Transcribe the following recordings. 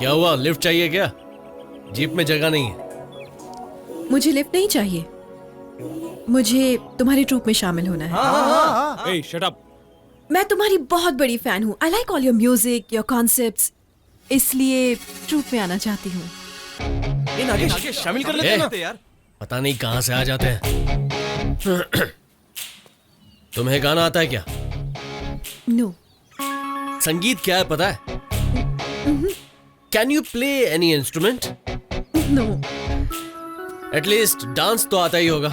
क्या हुआ, लिफ्ट चाहिए क्या? जीप में जगह नहीं है। मुझे लिफ्ट नहीं चाहिए, मुझे तुम्हारी ट्रूप में शामिल होना है। Hey, shut up. मैं तुम्हारी बहुत बड़ी फैन हूँ। I like all your music, your concepts, इसलिए ट्रूप में आना चाहती हूँ। नागेश शामिल कर लेते हैं यार। पता नहीं कहाँ से आ जाते हैं। तुम्हें गाना आता है क्या? नो। संगीत क्या है पता है? Can you play any instrument? No. At least dance तो आता ही होगा।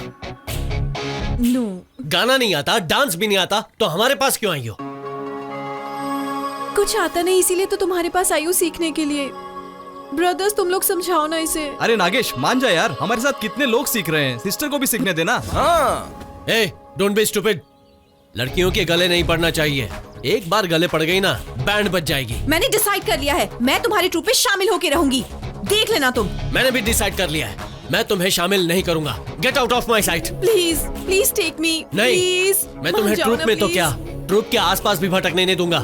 नो। गाना नहीं आता, डांस भी नहीं आता, तो हमारे पास क्यों आई हो? कुछ आता नहीं इसीलिए तो तुम्हारे पास आई हूँ सीखने के लिए। ब्रदर्स तुम लोग समझाओ ना इसे। अरे नागेश मान जा यार, हमारे साथ कितने लोग सीख रहे हैं, सिस्टर को भी सीखने देना। हाँ। ए, डोंट बी स्टूपिड। लड़कियों के गले नहीं पड़ना चाहिए। एक बार गले पड़ गई ना, बैंड बज जाएगी। मैंने डिसाइड कर लिया है, मैं तुम्हारी ट्रूप में शामिल होके रहूंगी। देख लेना तुम। मैंने भी डिसाइड कर लिया है, मैं तुम्हें शामिल नहीं करूंगा। Get out of my sight. Please please take me. नहीं, प्लीज मैं तुम्हें ट्रूप में तो क्या, ट्रूप के आसपास भी भटकने नहीं दूंगा।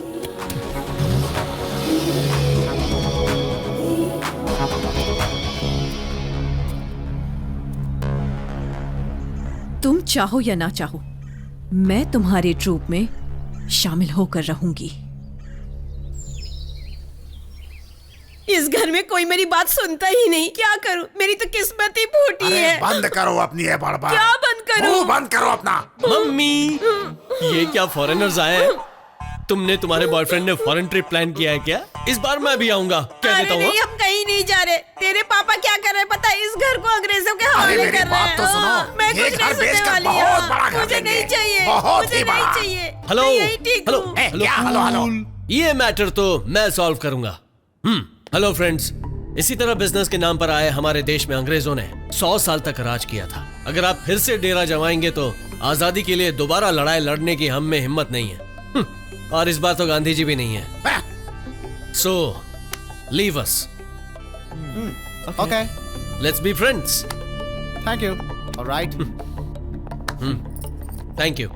तुम चाहो या ना चाहो, मैं तुम्हारे ट्रूप में शामिल होकर रहूंगी। इस घर में कोई मेरी बात सुनता ही नहीं, क्या करूं? मेरी तो किस्मत ही फूटी है। बंद करो अपनी ये बड़बड़। क्या बंद करूं? मुंह बंद करो अपना। मम्मी, ये क्या फॉरेनर्स आए हैं? तुमने, तुम्हारे बॉयफ्रेंड ने फॉरेन ट्रिप प्लान किया है क्या? इस बार मैं भी आऊंगा, कह देता हूँ। नहीं, हम कहीं नहीं जा रहे। तेरे पापा क्या कर रहे हैं पता है? इस घर को अंग्रेजों के हवाले मेरी कर रहे बात हैं। तो सुनो, मैं ये कुछ घर नहीं सुनने बेचकर वाली बहुत बड़ा हूँ। घर मुझे देंगे। नहीं चाहिए, बहुत मुझे ही नहीं बड़ा। चाहिए। हेलो, मैं यही ठीक हेलो, हूँ। क्या हेलो हेलो? ये मैटर तो मैं सॉल्व करूंगा। हेलो फ्रेंड्स, इसी तरह बिजनेस के नाम पर आए हमारे देश में अंग्रेजों ने 100 साल तक राज किया था। अगर आप फिर से डेरा जमाएंगे तो आजादी के लिए दोबारा लड़ाई लड़ने की हम में हिम्मत नहीं है। और इस बार तो गांधी जी भी नहीं है। So leave us. Okay, let's be friends. thank you. All right. Thank you.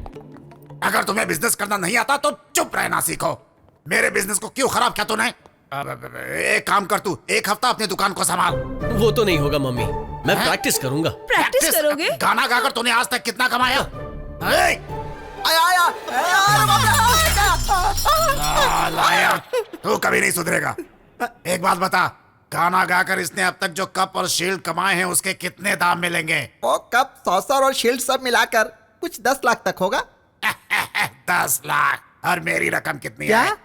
अगर तुम्हें बिजनेस करना नहीं आता तो चुप रहना सीखो। मेरे बिजनेस को क्यों खराब किया तूने? एक काम कर, तू एक हफ्ता अपनी दुकान को संभाल। वो तो नहीं होगा मम्मी, मैं हैं? प्रैक्टिस करूंगा। प्रैक्टिस करोगे? गाना गाकर तूने आज तक कितना कमाया? तू कभी नहीं सुधरेगा। एक बात बता, गाना गाकर इसने अब तक जो कप और शील्ड कमाए हैं उसके कितने दाम मिलेंगे? वो कप, सॉसर और शील्ड सब मिलाकर कुछ 10 लाख तक होगा। 10 लाख। और मेरी रकम कितनी क्या? है?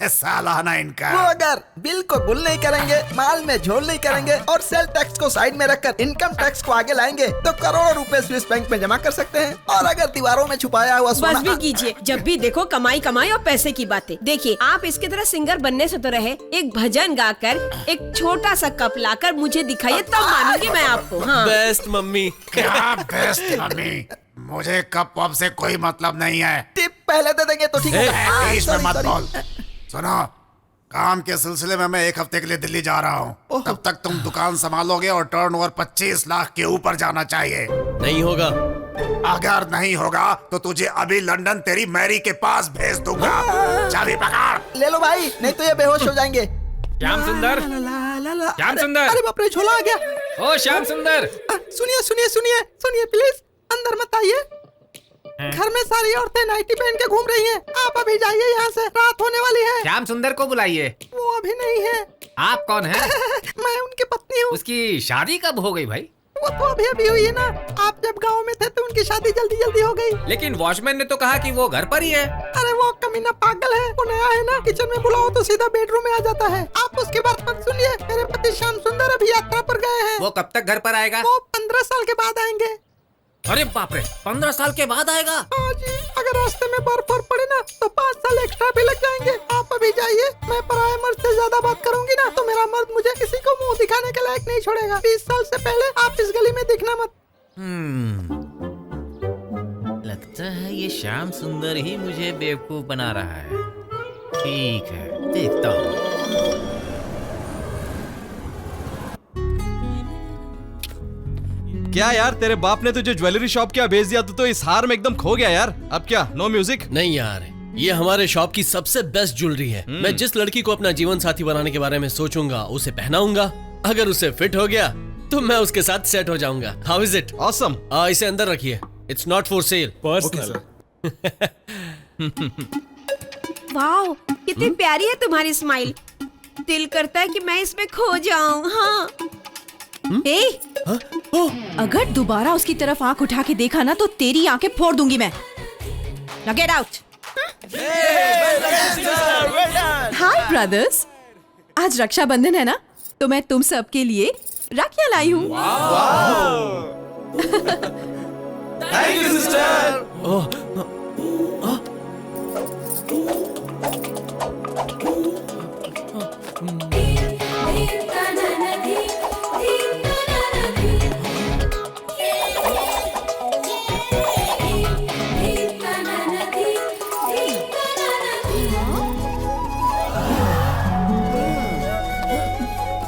सालाना वो इनकम। अगर बिल को गुल नहीं करेंगे, माल में झोल नहीं करेंगे और सेल टैक्स को साइड में रखकर इनकम टैक्स को आगे लाएंगे तो करोड़ों रुपए स्विस बैंक में जमा कर सकते हैं। और अगर दीवारों में छुपाया हुआ बस सोना, भी कीजिए, जब भी देखो कमाई कमाई और पैसे की बातें। देखिए, आप इसकी तरह सिंगर बनने से तो रहे, एक भजन गाकर एक छोटा सा कप लाकर मुझे दिखाइए, तब मानूंगी मैं आपको। हाँ। Best mummy. क्या बेस्ट मम्मी? मुझे कप वप से कोई मतलब नहीं है। टिप पहले दे देंगे तो ठीक है। बीच में sorry, मत sorry. बोल। सुनो, काम के सिलसिले में मैं एक हफ्ते के लिए दिल्ली जा रहा हूँ। तब तक तुम दुकान संभालोगे और टर्नओवर 25 लाख के ऊपर जाना चाहिए। नहीं होगा। अगर नहीं होगा तो तुझे अभी लंदन तेरी मैरी के पास भेज दूंगा। चाबी पकड़। ले लो भाई, नहीं तो ये बेहोश हो जाएंगे। श्याम सुंदर, श्याम सुंदर। अरे बाप रे, झोला आ गया। ओ श्याम सुंदर। सुनिए सुनिए सुनिए सुनिए, प्लीज अंदर मत आइए। घर में सारी औरतें नाइटी पहन के घूम रही हैं। आप अभी जाइए यहाँ से, रात होने वाली है। श्याम सुंदर को बुलाइए। वो अभी नहीं है। आप कौन हैं? मैं उनकी पत्नी हूँ। उसकी शादी कब हो गई भाई? वो तो अभी अभी हुई है ना। आप जब गांव में थे तो उनकी शादी जल्दी जल्दी हो गई। लेकिन वॉचमैन ने तो कहा कि वो घर पर ही है। अरे वो कमीना पागल है, वो नया है ना, किचन में बुलाओ तो सीधा बेडरूम में आ जाता है। आप उसकी बात मत सुनिए। मेरे पति श्याम सुंदर अभी यात्रा पर गए हैं। वो कब तक घर पर आएगा? वो 15 साल के बाद आएंगे। अरे बाप रे, 15 साल के बाद आएगा? हाँ जी, अगर रास्ते में बर्फ और पड़े ना तो 5 साल एक्स्ट्रा भी लग जाएंगे। आप अभी जाइए, मैं पराये मर्द से ज्यादा बात करूंगी ना तो मेरा मर्द मुझे किसी को मुंह दिखाने के लायक नहीं छोड़ेगा। 20 साल से पहले आप इस गली में दिखना मत। लगता है ये श्याम सुंदर ही मुझे बेवकूफ बना रहा है। ठीक है, देखता हूँ। क्या यार, तेरे बाप ने तुझे ज्वेलरी शॉप क्या भेज दिया? तू तो इस हार में एकदम खो गया यार। अब क्या, नो म्यूजिक? नहीं यार, ये हमारे शॉप की सबसे बेस्ट ज्वेलरी है। मैं जिस लड़की को अपना जीवन साथी बनाने के बारे में सोचूंगा उसे पहनाऊंगा। अगर उसे फिट हो गया तो मैं उसके साथ सेट हो जाऊंगा। How is it? ऑसम। इसे अंदर रखिए, it's not for sale. Personal. वाह, कितनी प्यारी है तुम्हारी स्माइल। दिल करता है कि मैं इसमें खो जाऊं। हाँ। ए, अगर दोबारा उसकी तरफ आंख उठा के देखा ना तो तेरी आंखें फोड़ दूंगी मैं। Now get out. हाय ब्रदर्स, आज रक्षाबंधन है ना, तो मैं तुम सब के लिए राखियां लाई हूँ। Thank you sister.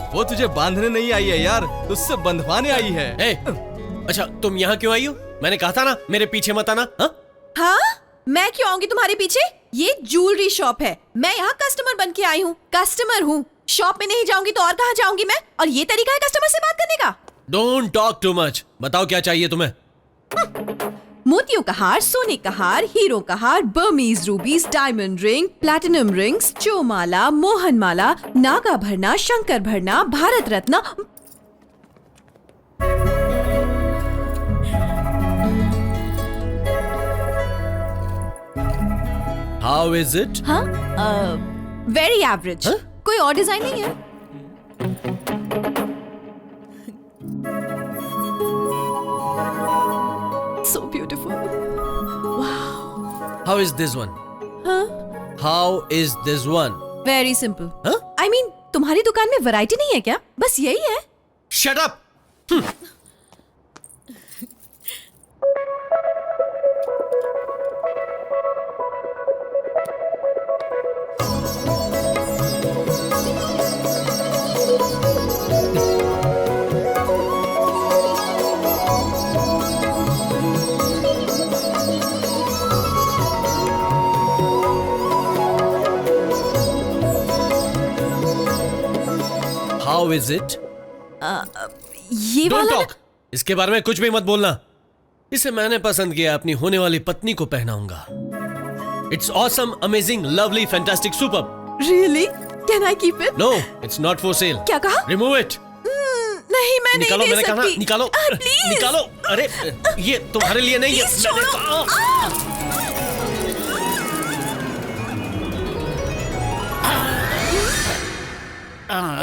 वो तुझे बांधने नहीं आई है यार, तुझसे बंधवाने आई है। ए, अच्छा तुम यहाँ क्यों आई हो? मैंने कहा था ना मेरे पीछे मत आना। हाँ? हाँ, मैं क्यों आऊंगी तुम्हारे पीछे? ये ज्वेलरी शॉप है, मैं यहाँ कस्टमर बन के आई हूँ। कस्टमर हूँ, शॉप में नहीं जाऊंगी तो और कहाँ जाऊंगी मैं? और ये तरीका है कस्टमर से बात करने का? Don't talk too much. बताओ क्या चाहिए तुम्हें? मोतियों का हार, सोने का हार, हीरो का हार, Burmese rubies, diamond ring, platinum rings, चोमाला, मोहन माला, नागा भरना, शंकर भरना, Bharat Ratna. How is it? हाँ, वेरी एवरेज। हाँ? कोई और डिजाइन नहीं है? So beautiful. Wow. How is this one? Huh? How is this one? Very simple. Huh? I mean, तुम्हारी दुकान में वैरायटी नहीं है क्या? बस यही है? Shut up! How is it? ये Don't वाला talk. इसके बारे में कुछ भी मत बोलना। इसे मैंने पसंद किया, अपनी होने वाली पत्नी को पहनाऊंगा। It's awesome, amazing, lovely, fantastic, superb. Really? Can I keep it? No, it's not for sale. क्या कहा? Remove it. नहीं, मैं निकालो, नहीं दे मैंने कहा ना, सकती। निकालो, Please. निकालो। अरे ये तुम्हारे लिए नहीं है। Please मैंने छोड़ो। कहा। हाँ?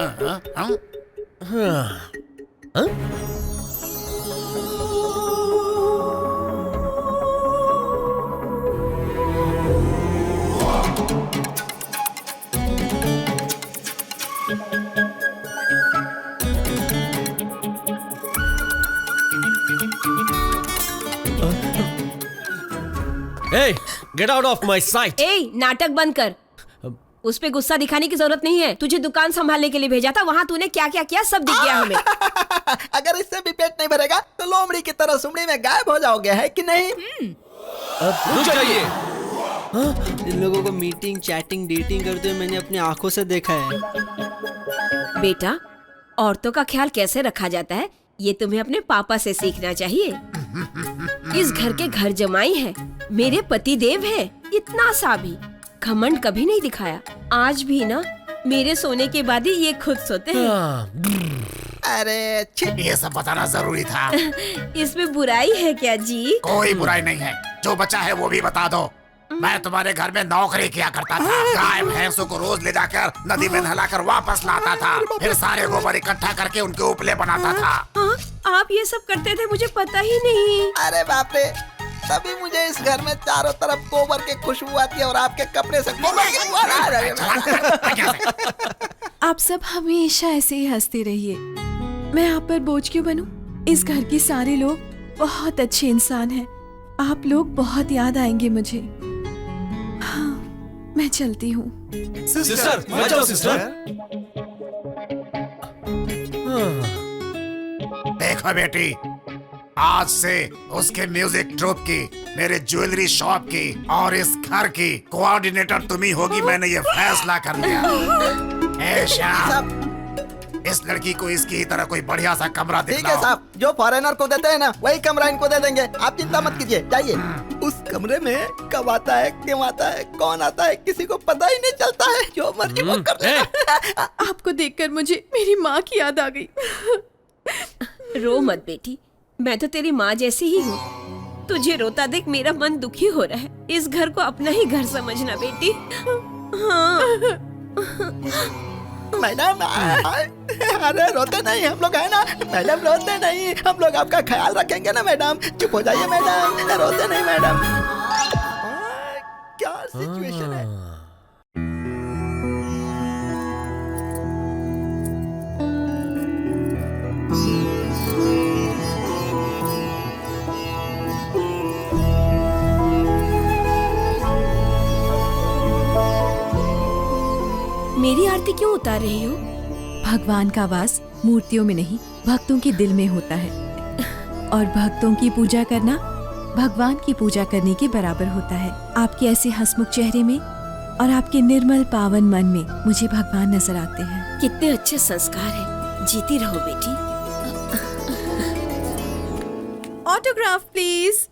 Hey, get out of my sight. ए, नाटक बंद कर। उस पे गुस्सा दिखाने की जरूरत नहीं है। तुझे दुकान संभालने के लिए भेजा था, वहाँ तूने क्या क्या किया सब दिख गया हमें। अगर इससे भी पेट नहीं भरेगा तो लोमड़ी की तरह सुमड़ी में गायब हो जाओगे, है कि नहीं? रुक जाइए। इन लोगों को मीटिंग, चैटिंग, डेटिंग करते हुए मैंने अपनी आंखों से देखा है। बेटा, औरतों का ख्याल कैसे रखा जाता है ये तुम्हें अपने पापा से सीखना चाहिए। इस घर के घर जमाई है, मेरे पति देव है, इतना सा भी घमंड कभी नहीं दिखाया। आज भी ना मेरे सोने के बाद ही ये खुद सोते हैं। अरे छी। ये सब बताना जरूरी था। इसमें बुराई है क्या जी? कोई बुराई नहीं है, जो बचा है वो भी बता दो। मैं तुम्हारे घर में नौकरी किया करता था। गाय भैंसों को रोज ले जाकर नदी में नहलाकर वापस लाता था, फिर सारे गोबर इकट्ठा करके उनके उपले बनाता था। हाँ, आप ये सब करते थे, मुझे पता ही नहीं। अरे बाप रे, तभी मुझे इस घर में चारों तरफ गोबर की खुशबू आती है और आपके कपड़े से गोबर की बू आ रही है। आप सब हमेशा ऐसे ही हंसते रहिए। मैं आप पर बोझ क्यों बनूं? इस घर के सारे लोग बहुत अच्छे इंसान हैं। आप लोग बहुत याद आएंगे मुझे। हाँ, मैं चलती हूँ। सिस्टर, मत जाओ सिस्टर। देखो बेटी, आज से उसके म्यूजिक ट्रूप की, मेरे ज्वेलरी शॉप की और इस घर की कोऑर्डिनेटर तुम ही होगी। मैंने ये फैसला कर लिया। ए श्याम, इस लड़की को इसकी ही तरह कोई बढ़िया सा कमरा ठीक है दिखलाओ। साहब, जो फॉरेनर को देते हैं ना वही कमरा इनको दे देंगे। आप चिंता मत कीजिए, जाइए। उस कमरे में कब आता है, क्यों आता है, कौन आता है, किसी को पता ही नहीं चलता है। जो मर्जी वो कर लेना। आपको देखकर मुझे मेरी माँ की याद आ गई। रो मत बेटी, मैं तो तेरी माँ जैसी ही हूँ। तुझे रोता देख मेरा मन दुखी हो रहा है। इस घर को अपना ही घर समझना बेटी। हाँ। मैडम, अरे रोते नहीं, हम लोग है ना मैडम, रोते नहीं, हम लोग आपका ख्याल रखेंगे ना मैडम। चुप हो जाइए मैडम, रोते नहीं मैडम। क्या सिचुएशन है। मेरी आरती क्यों उतार रही हो? भगवान का वास मूर्तियों में नहीं, भक्तों के दिल में होता है। और भक्तों की पूजा करना भगवान की पूजा करने के बराबर होता है। आपके ऐसे हंसमुख चेहरे में और आपके निर्मल पावन मन में मुझे भगवान नजर आते हैं। कितने अच्छे संस्कार हैं। जीती रहो बेटी। Autograph please,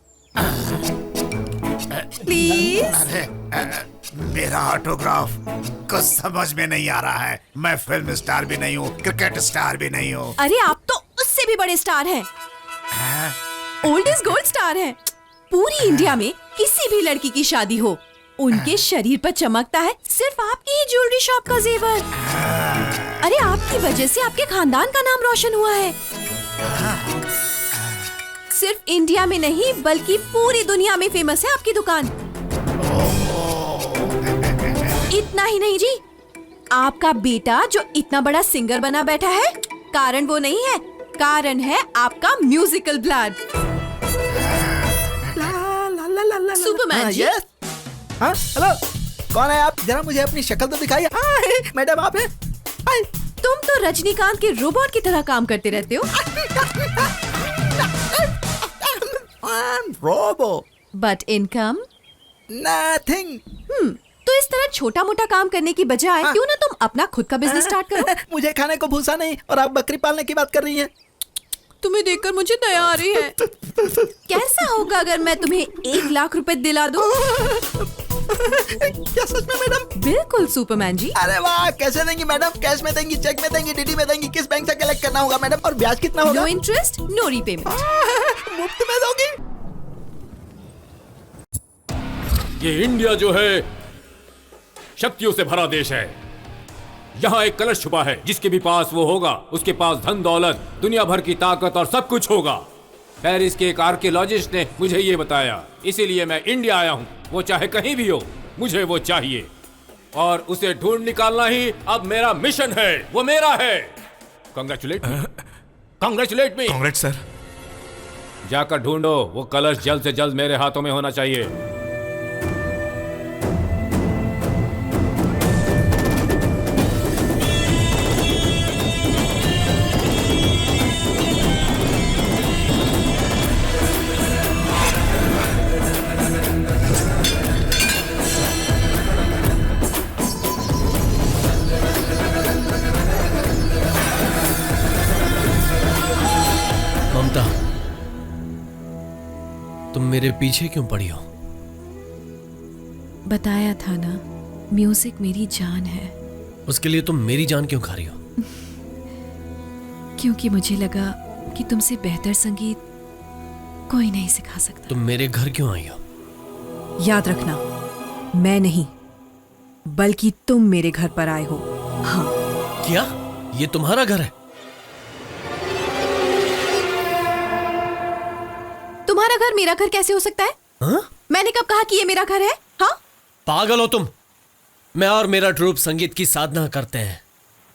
please. अरे मेरा ऑटोग्राफ कुछ समझ में नहीं आ रहा है। मैं फिल्म स्टार भी नहीं हूँ, क्रिकेट स्टार भी नहीं हूँ। अरे आप तो उससे भी बड़े स्टार हैं। ओल्ड इज गोल्ड स्टार हैं। पूरी इंडिया में किसी भी लड़की की शादी हो, उनके शरीर पर चमकता है सिर्फ आपकी ही ज्वेलरी शॉप का जेवर। अरे आपकी वजह से आपके खानदान का नाम रोशन हुआ है। सिर्फ इंडिया में नहीं बल्कि पूरी दुनिया में फेमस है आपकी दुकान। इतना ही नहीं जी, आपका बेटा जो इतना बड़ा सिंगर बना बैठा है, कारण वो नहीं है, कारण है आपका म्यूजिकल ब्लड। सुपरमैन जी। यस। हाँ, हेलो, कौन है आप? जरा मुझे अपनी शक्ल तो दिखाइए। मैडम आप हैं? हाय। तुम तो रजनीकांत के रोबोट की तरह काम करते रहते हो। रोबो। But income nothing. तो इस तरह छोटा मोटा काम करने की बजाय क्यों ना तुम अपना खुद का बिजनेस स्टार्ट करो। मुझे खाने को भूसा नहीं और आप बकरी पालने की बात कर रही हैं। तुम्हें देखकर मुझे दया आ रही है। कैसा होगा अगर मैं तुम्हें 1 लाख रुपए दिला दूं? क्या सच में मैडम? बिल्कुल सुपरमैन जी। अरे वाह, कैसे देंगी मैडम? कैश में देंगी, चेक में देंगी, डीडी में देंगी? किस बैंक से कलेक्ट करना होगा मैडम? और ब्याज कितना होगा? No interest, no repayment. मुफ्त में दोगी? ये इंडिया जो है शक्तियों से भरा देश है। यहाँ एक कलश छुपा है, जिसके भी पास वो होगा उसके पास धन दौलत, दुनिया भर की ताकत और सब कुछ होगा। पेरिस के एक आर्कियोलॉजिस्ट ने मुझे ये बताया, इसीलिए मैं इंडिया आया हूँ। वो चाहे कहीं भी हो, मुझे वो चाहिए और उसे ढूंढ निकालना ही अब मेरा मिशन है। वो मेरा है। Congratulate me. Congrats sir. जाकर ढूंढो, वो कलश जल्द से जल्द मेरे हाथों में होना चाहिए। ममता, तुम मेरे पीछे क्यों पड़ी हो? बताया था ना, म्यूजिक मेरी जान है। उसके लिए तुम मेरी जान क्यों खा रही हो? क्योंकि मुझे लगा कि तुमसे बेहतर संगीत कोई नहीं सिखा सकता। तुम मेरे घर क्यों आई हो? याद रखना, मैं नहीं बल्कि तुम मेरे घर पर आए हो। हाँ। क्या ये तुम्हारा घर है? तुम्हारा घर मेरा घर कैसे हो सकता है? हाँ? मैंने कब कहा कि ये मेरा घर है? हाँ? पागल हो तुम। मैं और मेरा ट्रूप संगीत की साधना करते हैं।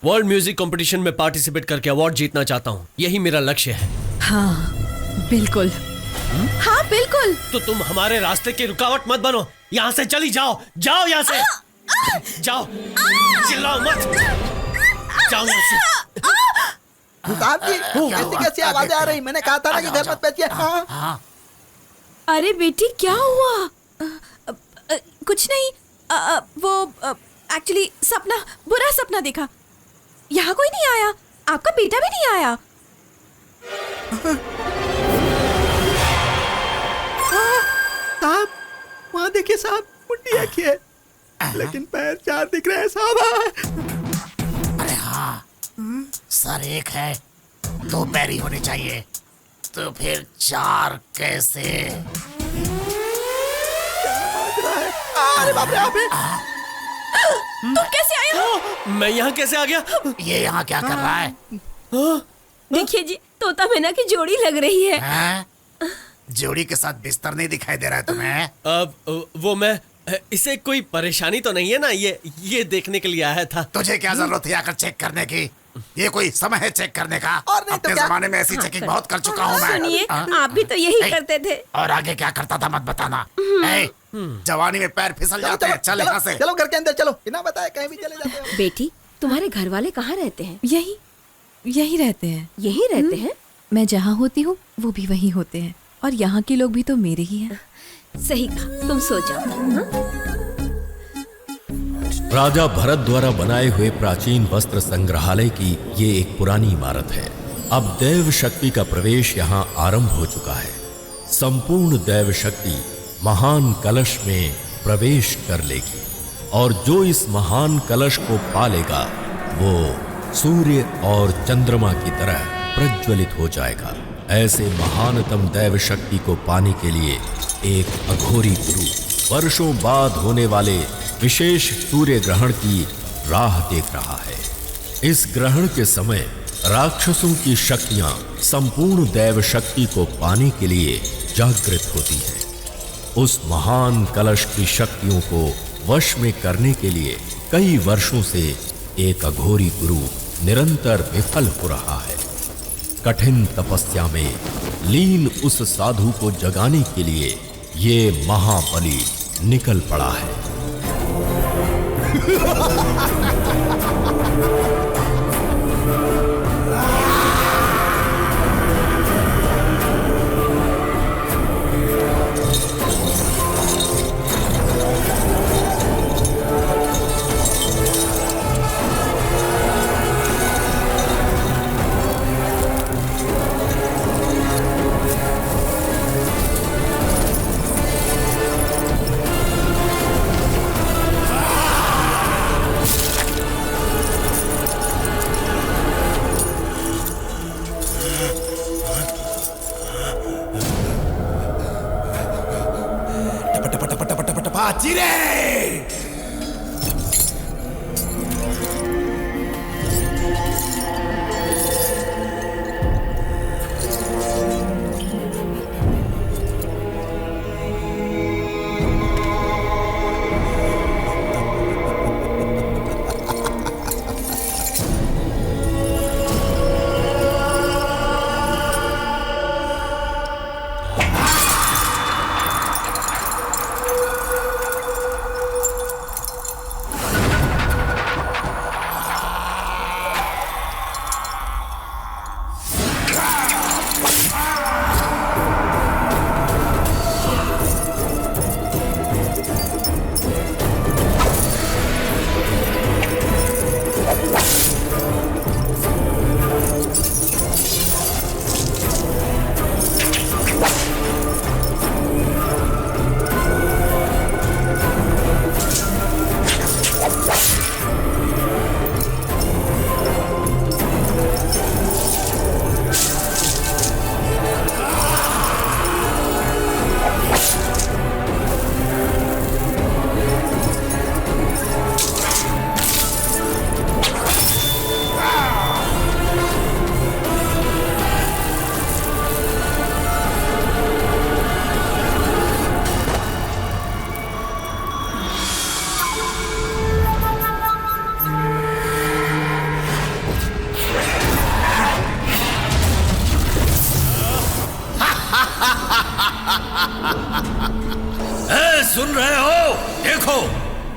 वर्ल्ड म्यूजिक कंपटीशन में पार्टिसिपेट करके अवार्ड जीतना चाहता हूँ। यही मेरा लक्ष्य है। हाँ बिल्कुल। हाँ बिल्कुल। तो तुम हमारे रास्ते की रुकावट मत बनो। यहाँ से चली जाओ। जाओ यहाँ से। जाओ। चिल्लाओ मत। जाओ यहाँ से। साहब जी ऐसी कैसी आवाजें आ रही? मैंने कहा था ना कि घर मत बैठिए। हाँ। अरे बेटी क्या हुआ? कुछ नहीं, वो एक्चुअली सपना, बुरा सपना देखा। यहाँ कोई नहीं आया, आपका बेटा भी नहीं आया। साहब वहाँ देखिए साहब, मुंडी एक ही है लेकिन पैर 4 दिख रहे हैं साहब। अरे हाँ, सर एक है, 2 पैरी होनी चाहिए, तो फिर 4 कैसे? अरे बाप रे, आप तुम कैसे आए हो? मैं यहाँ कैसे आ गया? ये यहाँ क्या कर रहा है? देखिए जी, तोता मैना की जोड़ी लग रही है। हैं? जोड़ी के साथ बिस्तर नहीं दिखाई दे रहा है तुम्हें? अब वो मैं, इसे कोई परेशानी तो नहीं है ना? ये देखने के लिए आया था। तुझे क्या जरूरत है आकर चेक करने की? ये कोई समय है चेक करने का? और नहीं तो अपने क्या? जमाने में ऐसी चेकिंग बहुत कर चुका हूँ मैं। सुनिए, हाँ? आप भी तो यही ए, करते थे। और आगे क्या करता था मत बताना। ए, जवानी में पैर फिसल जाते हैं, चल यहाँ से। चलो घर के अंदर चलो, बिना बताए कहीं भी चले जाते हो। बेटी, तुम्हारे घर वाले कहाँ रहते हैं? यही रहते हैं। यही रहते हैं? मैं जहाँ होती हूँ वो भी वहीं होते हैं, और यहाँ के लोग भी तो मेरे ही हैं। सही कहा, तुम सो जाओ। हाँ? राजा भरत द्वारा बनाए हुए प्राचीन वस्त्र संग्रहालय की ये एक पुरानी इमारत है। अब दैव शक्ति का प्रवेश यहाँ आरंभ हो चुका है। संपूर्ण दैव शक्ति महान कलश में प्रवेश कर लेगी, और जो इस महान कलश को पालेगा वो सूर्य और चंद्रमा की तरह प्रज्वलित हो जाएगा। ऐसे महानतम दैव शक्ति को पाने के लिए एक अघोरी गुरु वर्षों बाद होने वाले विशेष सूर्य ग्रहण की राह देख रहा है। इस ग्रहण के समय राक्षसों की शक्तियां संपूर्ण दैव शक्ति को पाने के लिए जागृत होती हैं। उस महान कलश की शक्तियों को वश में करने के लिए कई वर्षों से एक अघोरी गुरु निरंतर विफल हो रहा है। कठिन तपस्या में लीन उस साधु को जगाने के लिए ये महाबली निकल पड़ा है।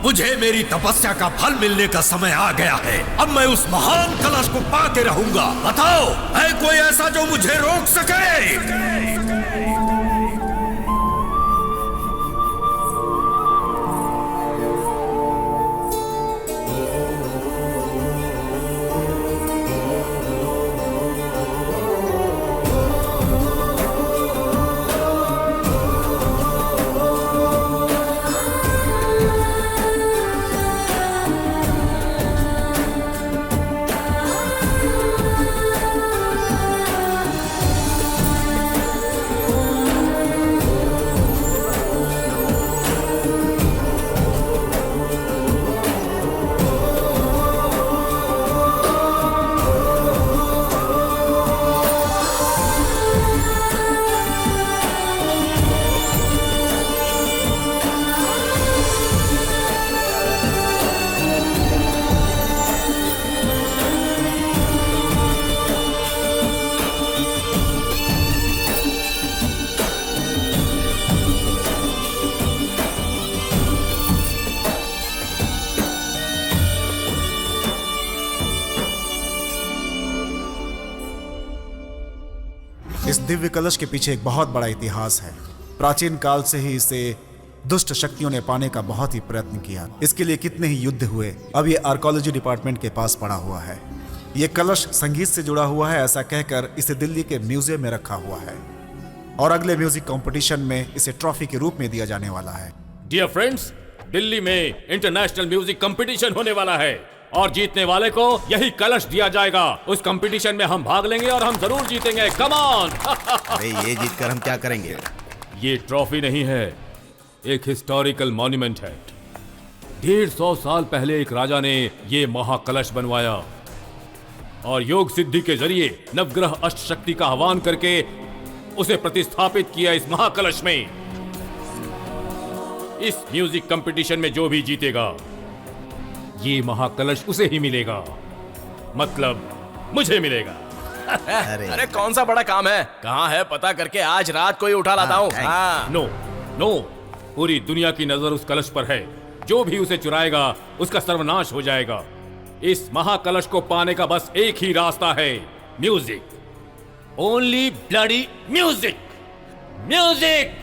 मुझे मेरी तपस्या का फल मिलने का समय आ गया है। अब मैं उस महान कलश को पाके रहूंगा। बताओ, है कोई ऐसा जो मुझे रोक सके? इस दिव्य कलश के पीछे एक बहुत बड़ा इतिहास है। प्राचीन काल से ही इसे दुष्ट शक्तियों ने पाने का बहुत ही प्रयत्न किया। इसके लिए कितने ही युद्ध हुए। अब ये आर्कोलॉजी डिपार्टमेंट के पास पड़ा हुआ है। ये कलश संगीत से जुड़ा हुआ है, ऐसा कहकर इसे दिल्ली के म्यूजियम में रखा हुआ है और अगले म्यूजिक कंपटीशन में इसे ट्रॉफी के रूप में दिया जाने वाला है। डियर फ्रेंड्स, दिल्ली में इंटरनेशनल म्यूजिक कंपटीशन होने वाला है और जीतने वाले को यही कलश दिया जाएगा। उस कंपटीशन में हम भाग लेंगे और हम जरूर जीतेंगे। Come on. अरे ये जीतकर हम क्या करेंगे? ये ट्रॉफी नहीं है, एक हिस्टोरिकल मॉन्यूमेंट है। 150 साल पहले एक राजा ने ये महाकलश बनवाया और योग सिद्धि के जरिए नवग्रह अष्ट शक्ति का आह्वान करके उसे प्रतिस्थापित किया इस महाकलश में। इस म्यूजिक कंपटीशन में जो भी जीतेगा ये महाकलश उसे ही मिलेगा, मतलब मुझे मिलेगा। अरे कौन सा बड़ा काम है? कहाँ है पता करके आज रात को ही उठा लाता हूँ। नो नो, पूरी दुनिया की नजर उस कलश पर है। जो भी उसे चुराएगा उसका सर्वनाश हो जाएगा। इस महाकलश को पाने का बस एक ही रास्ता है, music. Only bloody music, music.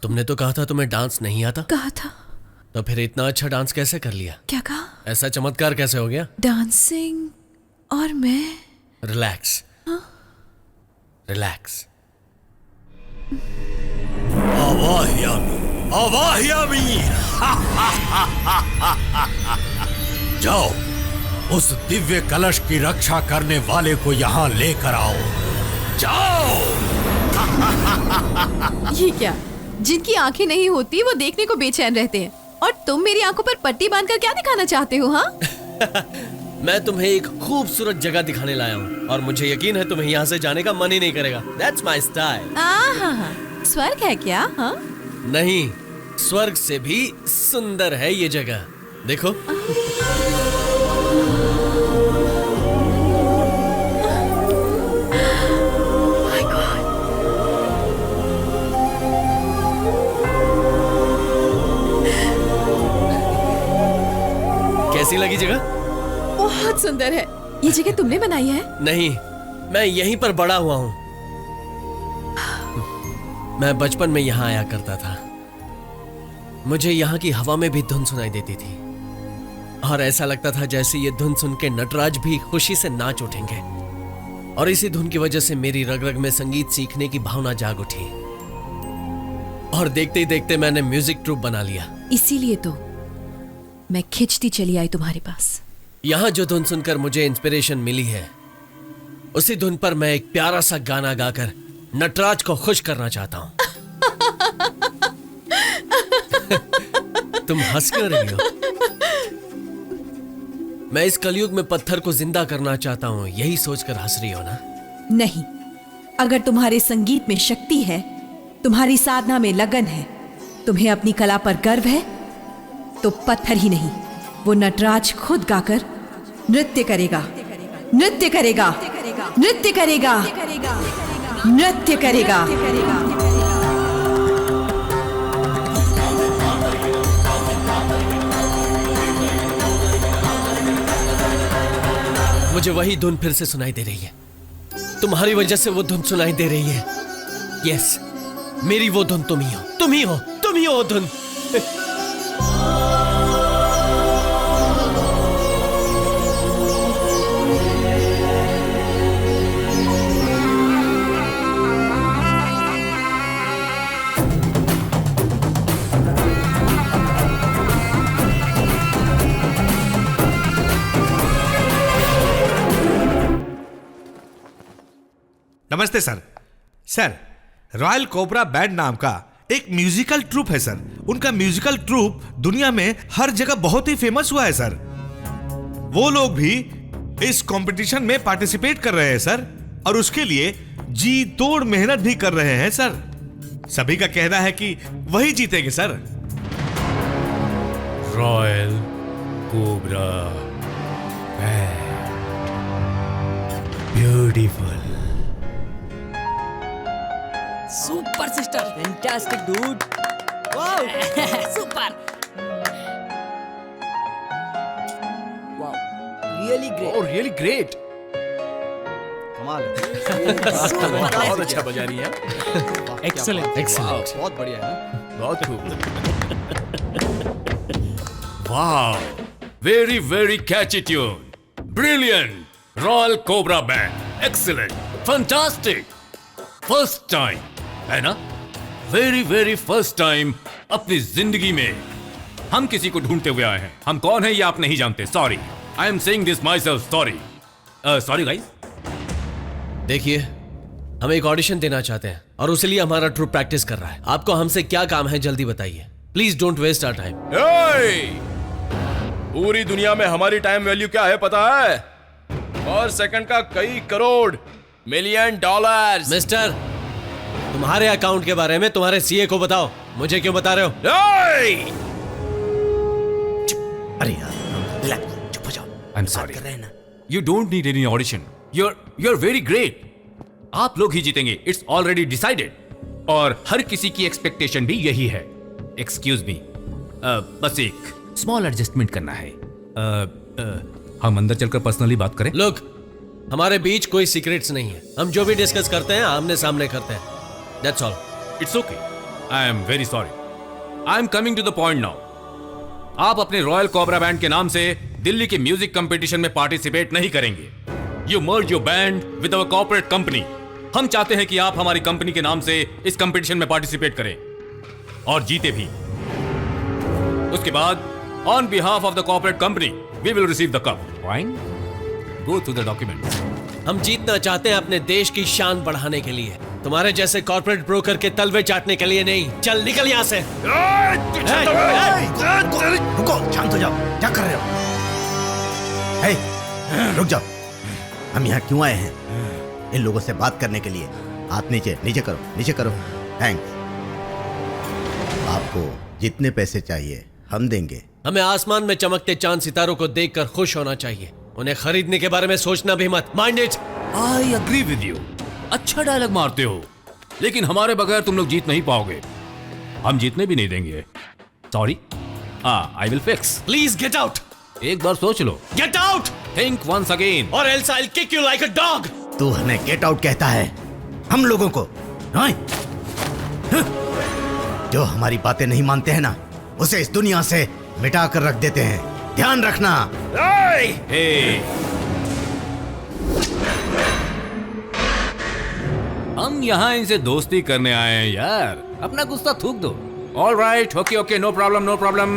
तुमने तो कहा था तुम्हें डांस नहीं आता। कहा था। तो फिर इतना अच्छा डांस कैसे कर लिया? क्या कहा? ऐसा चमत्कार कैसे हो गया? डांसिंग और मैं। रिलैक्स। हाँ? रिलैक्स। आवाह्यामी जाओ, उस दिव्य कलश की रक्षा करने वाले को यहाँ लेकर आओ। जाओ। ये क्या? जिनकी आंखें नहीं होती वो देखने को बेचैन रहते हैं, और तुम मेरी आंखों पर पट्टी बांधकर क्या दिखाना चाहते हो? हाँ? मैं तुम्हें एक खूबसूरत जगह दिखाने लाया हूँ और मुझे यकीन है तुम्हें यहाँ से जाने का मन ही नहीं करेगा। That's my style। स्वर्ग है क्या? हाँ? नहीं, स्वर्ग से भी सुंदर है ये जगह। देखो। My God. कैसी लगी जगह? बहुत सुंदर है। ये जगह तुमने बनाई है? नहीं, मैं यहीं पर बड़ा हुआ हूं। मैं बचपन में यहाँ आया करता था। मुझे यहाँ की हवा में भी धुन सुनाई देती थी और ऐसा लगता था जैसे ये धुन सुन के नटराज भी खुशी से नाच उठेंगे। और इसी धुन की वजह से मेरी रग रग में संगीत सीखने की भावना जाग उठी और देखते ही देखते मैंने म्यूजिक ट्रूप बना लिया। इसीलिए तो मैं खिंचती चली आई तुम्हारे पास। यहाँ जो धुन सुनकर मुझे इंस्पिरेशन मिली है, उसी धुन पर मैं एक प्यारा सा गाना गाकर नटराज को खुश करना चाहता हूँ। तुम हंस क्यों रही हो? मैं इस कलयुग में पत्थर को जिंदा करना चाहता हूँ, यही सोचकर हंस रही हो ना? नहीं, अगर तुम्हारे संगीत में शक्ति है, तुम्हारी साधना में लगन है, तुम्हें अपनी कला पर गर्व है, तो पत्थर ही नहीं, वो नटराज खुद गाकर नृत्य करेगा, नृत्य करेगा, नृत्य करेगा, नृत्य करेगा। मुझे वही धुन फिर से सुनाई दे रही है। तुम्हारी वजह से वो धुन सुनाई दे रही है। यस, मेरी वो धुन तुम ही हो, तुम ही हो, तुम ही हो वो धुन। नमस्ते sir. Sir, royal Cobra band नाम का एक म्यूजिकल ट्रूप है सर। उनका म्यूजिकल ट्रूप दुनिया में हर जगह बहुत ही फेमस हुआ है सर। वो लोग भी इस कंपटीशन में पार्टिसिपेट कर रहे हैं सर, और उसके लिए जी तोड़ मेहनत भी कर रहे हैं सर। सभी का कहना है कि वही जीतेंगे sir. Royal Cobra band, beautiful. Super sister, fantastic dude, wow super, wow really great, oh really great, कमाल है। बहुत अच्छा बजा रही है। एक्सीलेंट, एक्सीलेंट, बहुत बढ़िया है ना, बहुत खूब। Wow, very very catchy tune, brilliant. Royal Cobra band, excellent, fantastic. First time है ना, वेरी वेरी फर्स्ट टाइम अपनी जिंदगी में हम किसी को ढूंढते हुए आए हैं। हम कौन है ये आप नहीं जानते। Sorry, I am saying this my self. Sorry, sorry guys. देखिए, हम एक ऑडिशन देना चाहते हैं और उसके लिए हमारा ट्रूप प्रैक्टिस कर रहा है। आपको हमसे क्या काम है, जल्दी बताइए। Please don't waste our time. पूरी दुनिया में हमारी टाइम वैल्यू क्या है पता है? और सेकंड का कई करोड़ मिलियन डॉलर्स। मिस्टर, तुम्हारे अकाउंट के बारे में तुम्हारे सीए को बताओ, मुझे क्यों बता रहे हो? अरे यार, रिलैक्स, चुप हो जाओ। I am sorry, you don't need any audition. You are very great. आप लोग ही जीतेंगे, इट्स ऑलरेडी डिसाइडेड। और हर किसी की एक्सपेक्टेशन भी यही है। एक्सक्यूज मी, बस एक स्मॉल एडजस्टमेंट करना है। हम अंदर चलकर पर्सनली बात करें। लोग, हमारे बीच कोई सीक्रेट्स नहीं है। हम जो भी डिस्कस करते हैं आमने सामने करते हैं। That's all. It's okay. I am very sorry. I am coming to the point now. आप अपने रॉयल कोबरा बैंड के नाम से दिल्ली के म्यूजिक कंपटीशन में पार्टिसिपेट नहीं करेंगे। You merge your band with our corporate company. हम चाहते हैं कि आप हमारी कंपनी के नाम से इस कंपटीशन में पार्टिसिपेट करें और जीते भी। उसके बाद on behalf of the corporate company, we will receive the cup. Fine? Go through the documents. हम जीतना चाहते हैं अपने देश की शान बढ़ाने के लिए, तुम्हारे जैसे कॉर्पोरेट ब्रोकर के तलवे चाटने के लिए नहीं। चल निकल यहाँ से। रुको, शांत हो जाओ। क्या कर रहे हो? हे, रुक जाओ। हम यहाँ क्यों आए हैं? इन लोगों से बात करने के लिए। हाथ नीचे, नीचे करो, नीचे करो। थैंक्स। आपको जितने पैसे चाहिए हम देंगे। हमें आसमान में चमकते चांद सितारों को देखकर खुश होना चाहिए, उन्हें खरीदने के बारे में सोचना भी मत। Mind it. I agree with you. अच्छा डायलॉग मारते हो, लेकिन हमारे बगैर तुम लोग जीत नहीं पाओगे। हम जीतने भी नहीं देंगे। Sorry, I will fix. Please get out. एक बार सोच लो। Get out. Think once again और else I will kick you like a dog. तू हमें गेट आउट कहता है, हम लोगों को? हाँ? जो हमारी बातें नहीं मानते हैं ना, उसे इस दुनिया से मिटा कर रख देते हैं, ध्यान रखना। हे, हम यहाँ इनसे दोस्ती करने आए हैं यार, अपना गुस्सा थूक दो। All right, okay okay, no problem no problem.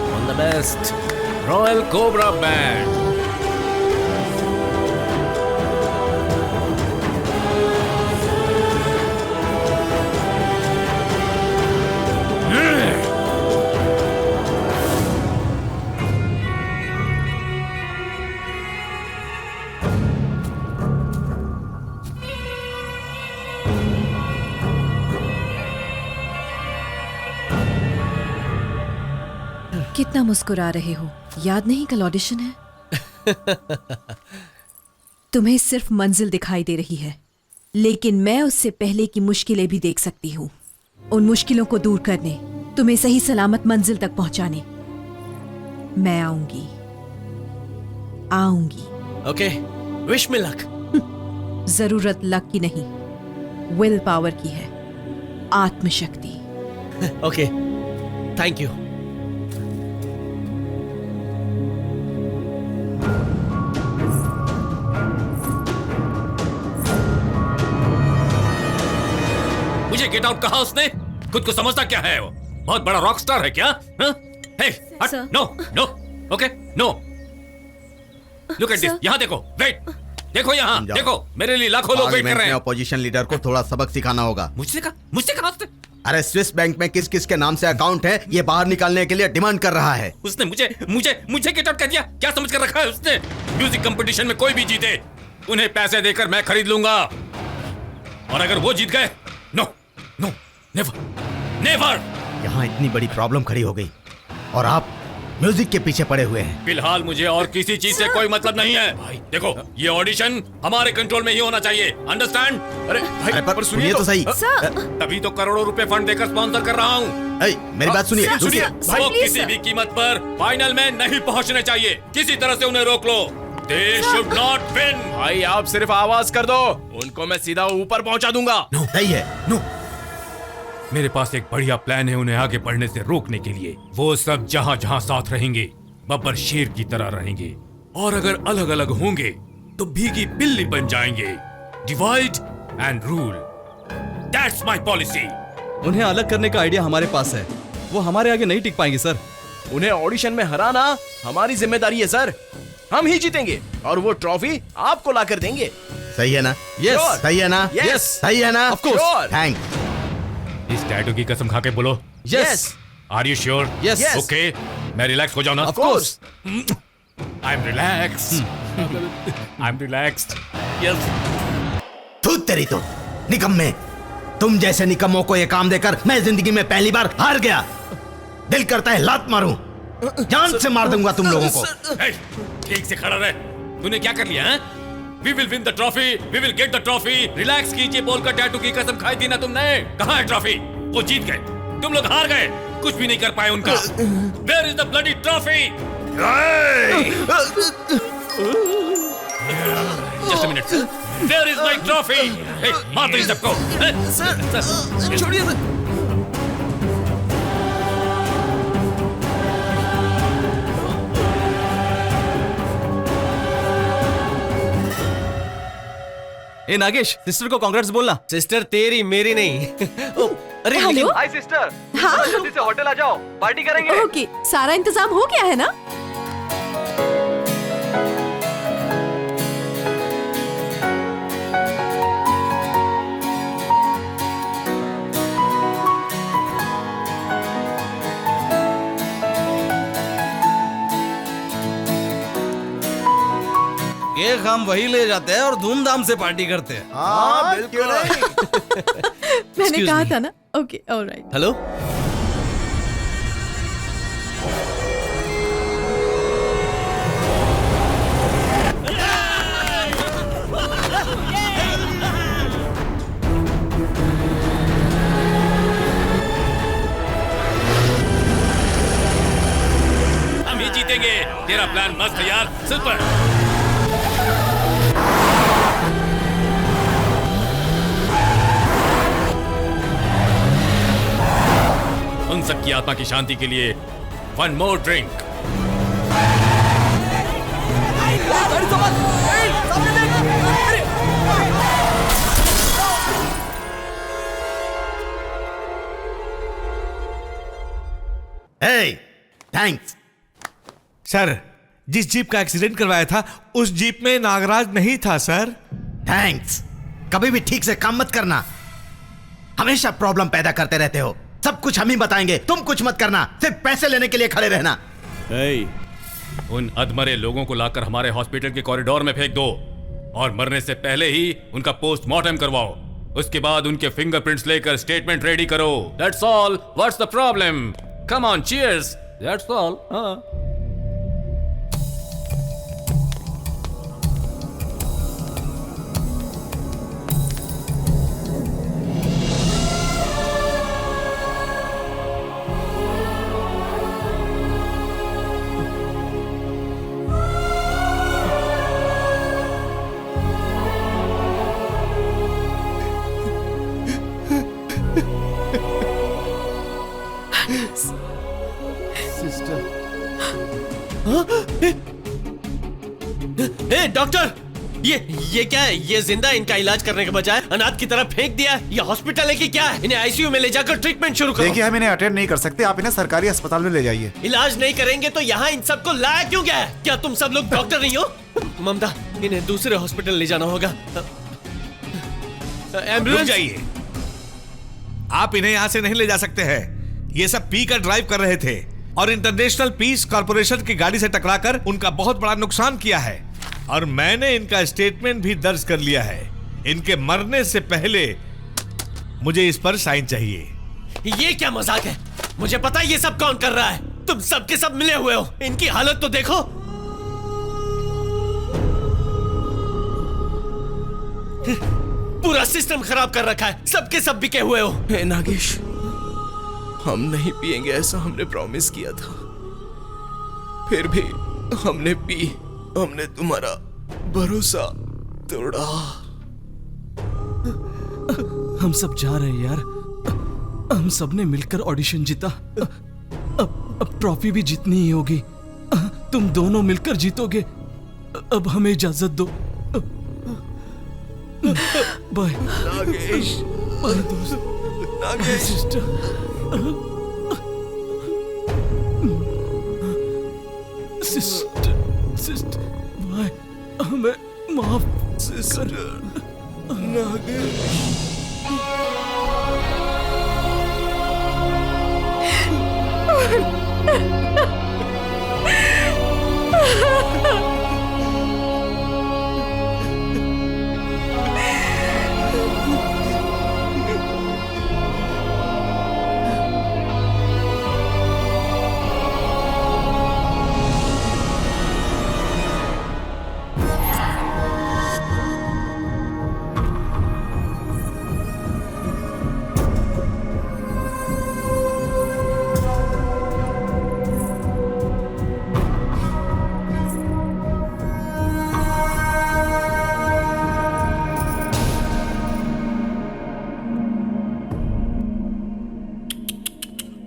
All the best, Royal Cobra Band. कितना मुस्कुरा रहे हो, याद नहीं कल ऑडिशन है? तुम्हें सिर्फ मंजिल दिखाई दे रही है, लेकिन मैं उससे पहले की मुश्किलें भी देख सकती हूँ। उन मुश्किलों को दूर करने, तुम्हें सही सलामत मंजिल तक पहुंचाने मैं आऊंगी। Okay, wish me luck. जरूरत लक की नहीं, विल पावर की है, आत्मशक्ति। Okay, thank you. मुझे गेट आउट कहा उसने? खुद को समझता क्या है वो? बहुत बड़ा रॉक स्टार है क्या? हे, हट, no no, okay no. Look at this, यहाँ देखो, वेट, देखो यहाँ, देखो, मेरे लिए लाखों लोग वेट कर रहे हैं। अपोजिशन लीडर को थोड़ा सबक सिखाना होगा। मुझसे कहा उसने? अरे स्विस बैंक में किस किस के नाम से अकाउंट है, ये बाहर निकालने के लिए डिमांड कर रहा है। उसने मुझे गेट आउट कर दिया? क्या समझ कर रखा है उसने? म्यूजिक कंपटीशन में कोई भी जीते, उन्हें पैसे देकर मैं खरीद लूंगा, और अगर वो जीत गए, नो नो, नेवर नेवर। यहाँ इतनी बड़ी प्रॉब्लम खड़ी हो गई और आप म्यूजिक के पीछे पड़े हुए हैं। फिलहाल मुझे और किसी चीज से कोई मतलब नहीं है। देखो, ये ऑडिशन हमारे कंट्रोल में ही होना चाहिए, अंडरस्टैंड? अरे भाई, पर सुनिए तो सही। तभी तो करोड़ों रुपए फंड देकर स्पॉन्सर कर रहा हूँ। मेरी बात सुनिए। वो किसी भी कीमत पर फाइनल में नहीं पहुँचने चाहिए, किसी तरह से उन्हें रोक लो। They should not win। भाई आप सिर्फ आवाज कर दो, उनको मैं सीधा ऊपर पहुंचा दूंगा। सही है। नो, मेरे पास एक बढ़िया प्लान है उन्हें आगे बढ़ने से रोकने के लिए। वो सब जहाँ जहाँ साथ रहेंगे, बब्बर शेर की तरह रहेंगे, और अगर अलग अलग होंगे तो भीगी बिल्ली बन जाएंगे। Divide and rule, that's my policy. उन्हें अलग करने का आइडिया हमारे पास है, वो हमारे आगे नहीं टिक पाएंगे सर। उन्हें ऑडिशन में हराना हमारी जिम्मेदारी है सर, हम ही जीतेंगे और वो ट्रॉफी आपको ला कर देंगे। सही है ना? यस। सही है ना? यस। सही है ना? Of course. थैंक्स। इस टैटू की कसम खा के बोलो। Yes. Are you sure? Yes. Okay, मैं रिलैक्स हो जाऊं ना? ऑफ कोर्स। I am relaxed. I am relaxed. Yes. तू तेरी तो निकम्मे, तुम जैसे निकम्मों को ये काम देकर मैं जिंदगी में पहली बार हार गया। दिल करता है लात मारूं, जान से मार दूंगा तुम लोगों को। ठीक से खड़ा रहे। तूने क्या कर लिया है? We will win the trophy, we will get the trophy। Relax कीजिए बोलकर टैटू की कसम खाई थी ना तुमने। कहाँ है ट्रॉफी? वो जीत गए, तुम लोग हार गए, कुछ भी नहीं कर पाए उनका। Where is the bloody trophy? Just a minute, sir. Where is my trophy? Hey, मार दो इन सबको। सर, छोड़िए सर। ए नागेश, सिस्टर को कांग्रेट्स बोलना। सिस्टर तेरी, मेरी नहीं। अरे हेलो। हाय सिस्टर, हाँ। जल्दी से होटल आ जाओ, पार्टी करेंगे। ओके, सारा इंतजाम हो गया है ना? केक हम वही ले जाते हैं और धूमधाम से पार्टी करते हैं। हाँ बिल्कुल। मैंने कहा था ना। Okay, alright. हेलो, तैयार, सिर पर। उन सबकी आत्मा की शांति के लिए one more drink. Thanks sir. जिस जीप का एक्सीडेंट करवाया था उस जीप में नागराज नहीं था सर। थैंक्स। कभी भी ठीक से काम मत करना, हमेशा प्रॉब्लम पैदा करते रहते हो। सब कुछ हम ही बताएंगे, तुम कुछ मत करना, सिर्फ पैसे लेने के लिए खड़े रहना। उन अधमरे लोगों को लाकर हमारे हॉस्पिटल के कॉरिडोर में फेंक दो और मरने से पहले ही उनका पोस्टमार्टम करवाओ। उसके बाद उनके फिंगरप्रिंट्स लेकर स्टेटमेंट रेडी करो। That's all. What's the problem? Come on, cheers. That's all. Doctor, ये क्या है? ये जिंदा, इनका इलाज करने के बजाय अनाथ की तरह फेंक दिया। ये हॉस्पिटल है कि क्या है? इन्हें आईसीयू में ले जाकर ट्रीटमेंट शुरू करो। देखिए, हम इन्हें अटेंड नहीं कर सकते, आप इन्हें सरकारी अस्पताल में ले जाइए। इलाज नहीं करेंगे तो यहाँ इन सबको लाया क्यों गया है? क्या तुम सब लोग डॉक्टर नहीं हो? ममता, इन्हें दूसरे हॉस्पिटल ले जाना होगा। रुक जाइए, आप इन्हें यहाँ से नहीं ले जा सकते हैं। ये सब पी कर ड्राइव कर रहे थे और इंटरनेशनल पीस कॉर्पोरेशन की गाड़ी से टकराकर उनका बहुत बड़ा नुकसान किया है और मैंने इनका स्टेटमेंट भी दर्ज कर लिया है। इनके मरने से पहले मुझे इस पर साइन चाहिए। ये क्या मजाक है? मुझे पता है ये सब कौन कर रहा है। तुम सब के सब मिले हुए हो। इनकी हालत तो देखो। पूरा सिस्टम खराब कर रखा है। सबके सब बिके हुए हो। हे नागेश, हम नहीं पिएंगे ऐसा हमने प्रॉमिस किया था, फिर भी हमने पी। हमने तुम्हारा भरोसा तोड़ा। हम सब जा रहे हैं यार। हम सब ने मिलकर ऑडिशन जीता। अब ट्रॉफी भी जीतनी ही होगी। तुम दोनों मिलकर जीतोगे। अब हमें इजाजत दो। बाय नागेश। बाय दोस्त। नागेश सिस्टर। सिस्टर भाई, हमें माफ सिस्टर। नागेश।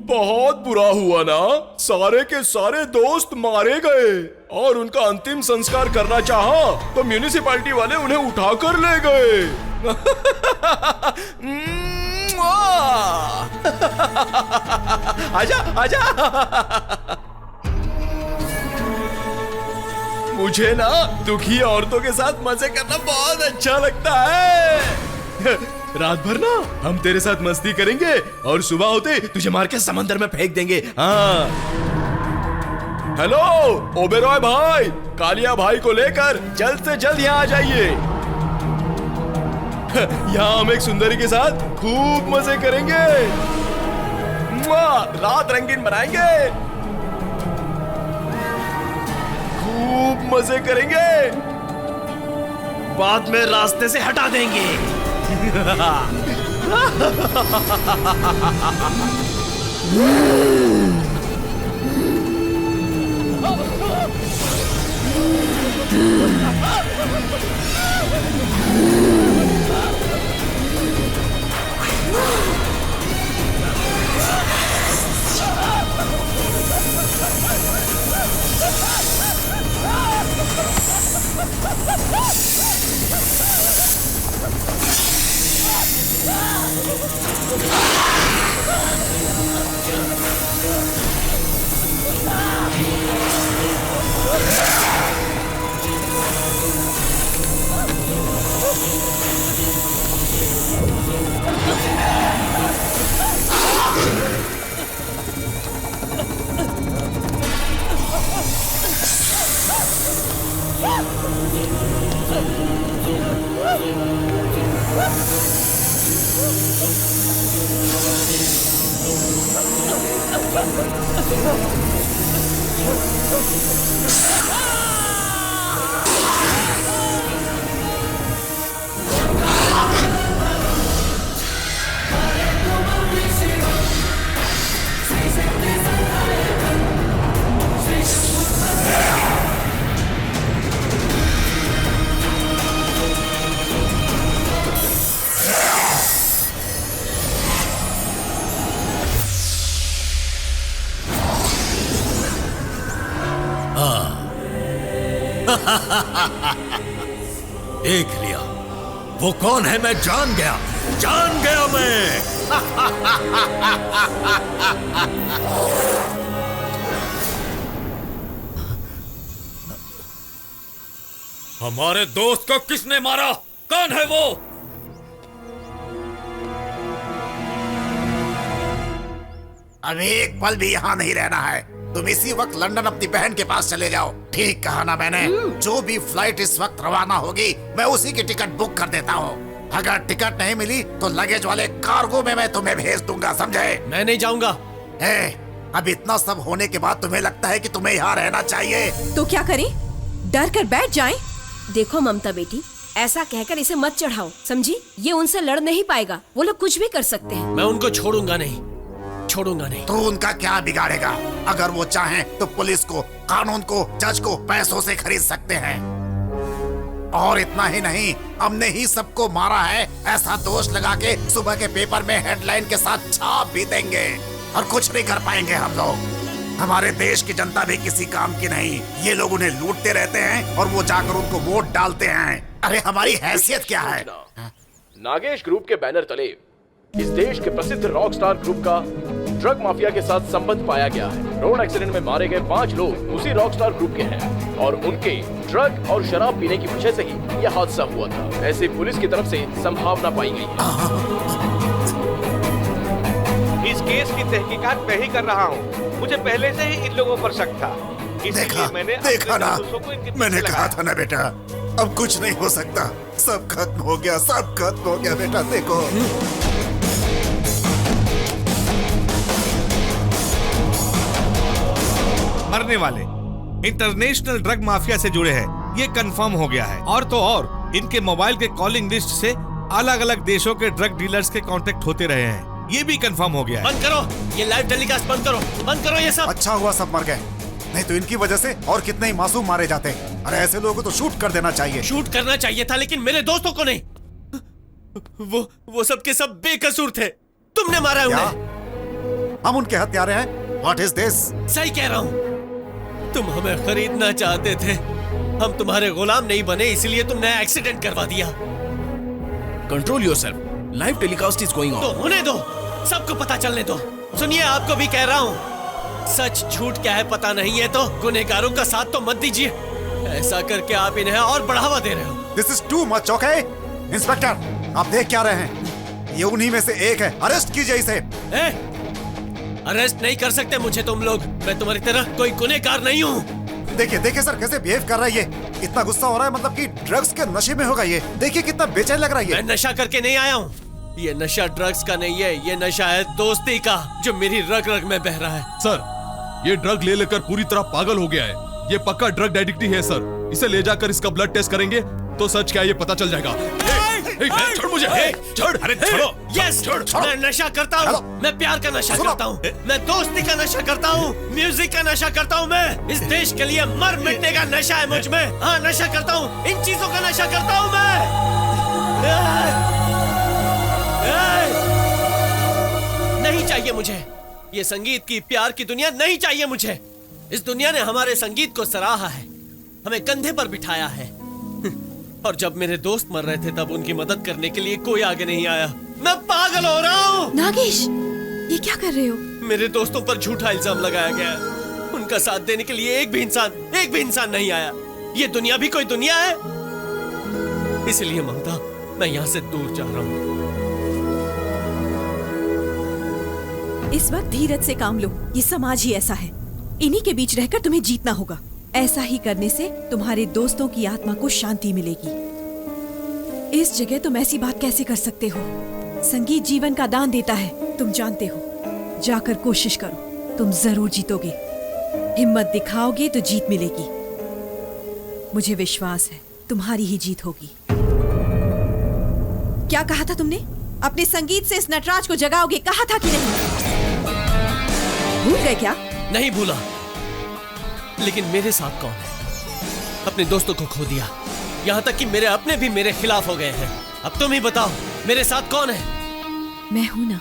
बहुत बुरा हुआ ना, सारे के सारे दोस्त मारे गए और उनका अंतिम संस्कार करना चाहा तो म्यूनिसिपैलिटी वाले उन्हें उठाकर ले गए। आजा आजा। मुझे ना दुखी औरतों के साथ मजे करना बहुत अच्छा लगता है। रात भर ना हम तेरे साथ मस्ती करेंगे और सुबह होते तुझे मार के समंदर में फेंक देंगे। हाँ। हेलो ओबेरॉय भाई, कालिया भाई को लेकर जल्द से जल्द यहाँ आ जाइए। यहाँ हम एक सुंदरी के साथ खूब मजे करेंगे। रात रंगीन बनाएंगे, खूब मजे करेंगे, बाद में रास्ते से हटा देंगे। देख लिया, वो कौन है मैं जान गया मैं। हमारे दोस्त को किसने मारा? कौन है वो? अभी एक पल भी यहाँ नहीं रहना है। तुम इसी वक्त लंदन अपनी बहन के पास चले जाओ। ठीक कहा ना मैंने? जो भी फ्लाइट इस वक्त रवाना होगी मैं उसी की टिकट बुक कर देता हूँ। अगर टिकट नहीं मिली तो लगेज वाले कार्गो में मैं तुम्हें भेज दूंगा, समझे? मैं नहीं जाऊंगा। अब इतना सब होने के बाद तुम्हें लगता है कि तुम्हें यहाँ रहना चाहिए? तो क्या करें? डर कर बैठ जाएं? देखो ममता बेटी, ऐसा कहकर इसे मत चढ़ाओ, समझी? ये उनसे लड़ नहीं पाएगा, वो लोग कुछ भी कर सकते हैं। मैं उनको छोड़ूंगा नहीं। तो उनका क्या बिगाड़ेगा? अगर वो चाहें तो पुलिस को, कानून को, जज को पैसों से खरीद सकते हैं। और इतना ही नहीं, हमने ही सबको मारा है ऐसा दोष लगा के सुबह के पेपर में हेडलाइन के साथ छाप भी देंगे और कुछ नहीं कर पाएंगे हम लोग। हमारे देश की जनता भी किसी काम की नहीं। ये लोग उन्हें लूटते रहते हैं और वो जाकर उनको वोट डालते हैं। अरे हमारी हैसियत क्या है? नागेश ग्रुप के बैनर तले इस देश के प्रसिद्ध रॉक स्टार ग्रुप का ड्रग माफिया के साथ संबंध पाया गया है। रोड एक्सीडेंट में मारे गए 5 लोग उसी रॉक स्टार ग्रुप के हैं और उनके ड्रग और शराब पीने की वजह से ही यह हादसा हुआ था, ऐसे पुलिस की तरफ से संभावना पाई गई है। इस केस की तहकीकात मैं ही कर रहा हूँ। मुझे पहले से ही इन लोगों पर शक था। देखा ना, मैंने कहा था ना बेटा, अब कुछ नहीं हो सकता। सब खत्म हो गया, सब खत्म हो गया बेटा। देखो मरने वाले इंटरनेशनल ड्रग माफिया से जुड़े हैं, ये कंफर्म हो गया है। और तो और इनके मोबाइल के कॉलिंग लिस्ट से अलग अलग देशों के ड्रग डीलर्स के कांटेक्ट होते रहे हैं, ये भी कंफर्म हो गया है। बंद करो ये लाइव टेलीकास्ट, बंद करो ये सब। अच्छा हुआ सब मर गए, नहीं तो इनकी वजह से और कितने ही मासूम मारे जाते। अरे ऐसे लोगों को तो शूट कर देना चाहिए। शूट करना चाहिए था, लेकिन मेरे दोस्तों को नहीं। वो सब के सब बेकसूर थे। तुमने मारा उन्हें। हम उनके हत्यारे हैं। What is this? सही कह रहा हूँ। तुम हमें खरीदना चाहते थे, हम तुम्हारे गुलाम नहीं बने, इसलिए तुमने एक्सीडेंट करवा दिया। Control yourself, live telecast is going on. तो होने दो, सबको पता चलने दो। सुनिए, आपको भी कह रहा हूँ, सच झूठ क्या है पता नहीं है तो गुनहगारों का साथ तो मत दीजिए। ऐसा करके आप इन्हें और बढ़ावा दे रहे हो। This is too much, okay? Inspector, आप देख क्या रहे हैं? ये उन्हीं में से एक है, अरेस्ट कीजिए इसे। अरेस्ट नहीं कर सकते मुझे तुम लोग, मैं तुम्हारी तरह कोई गुनहगार नहीं हूँ। देखिए सर कैसे बिहेव कर रहा है ये। इतना गुस्सा हो रहा है, मतलब कि ड्रग्स के नशे में होगा ये। देखिए कितना बेचैन लग रहा है ये। मैं नशा करके नहीं आया हूँ। ये नशा ड्रग्स का नहीं है, ये नशा है दोस्ती का, जो मेरी रग रग में बह रहा है। सर, ये ड्रग ले लेकर पूरी तरह पागल हो गया है। ये पक्का ड्रग एडिक्ट है सर। इसे ले जाकर इसका ब्लड टेस्ट करेंगे तो सच क्या ये पता चल जाएगा। छोड़ मुझे, छोड़, अरे छोड़ो। यस, मैं नशा करता हूँ, मैं प्यार का नशा करता हूँ, मैं दोस्ती का नशा करता हूँ, म्यूजिक का नशा करता हूँ, मैं इस देश के लिए मर मिटने का नशा है मुझ में। हाँ, नशा करता हूँ, इन चीजों का नशा करता हूँ मैं। नहीं चाहिए मुझे ये संगीत की, प्यार की दुनिया नहीं चाहिए मुझे। इस दुनिया ने हमारे संगीत को सराहा है, हमें कंधे पर बिठाया है, और जब मेरे दोस्त मर रहे थे तब उनकी मदद करने के लिए कोई आगे नहीं आया। मैं पागल हो रहा हूँ। नागेश, ये क्या कर रहे हो? मेरे दोस्तों पर झूठा इल्जाम लगाया गया है। उनका साथ देने के लिए एक भी इंसान नहीं आया। ये दुनिया भी कोई दुनिया है? इसलिए ममता, मैं यहाँ से दूर जा रहा हूँ। इस वक्त धीरज से काम लो, ये समाज ही ऐसा है। इन्हीं के बीच रहकर तुम्हें जीतना होगा। ऐसा ही करने से तुम्हारे दोस्तों की आत्मा को शांति मिलेगी। इस जगह तुम ऐसी बात कैसे कर सकते हो? संगीत जीवन का दान देता है, तुम जानते हो। जाकर कोशिश करो, तुम जरूर जीतोगे। हिम्मत दिखाओगे तो जीत मिलेगी। मुझे विश्वास है तुम्हारी ही जीत होगी। क्या कहा था तुमने? अपने संगीत से इस नटराज को जगाओगे, कहा था कि नहीं? भूल गए क्या? नहीं भूला, लेकिन मेरे साथ कौन है? अपने दोस्तों को खो दिया, यहाँ तक कि मेरे अपने भी मेरे खिलाफ हो गए हैं। अब तुम ही बताओ, मेरे साथ कौन है? मैं हूं ना।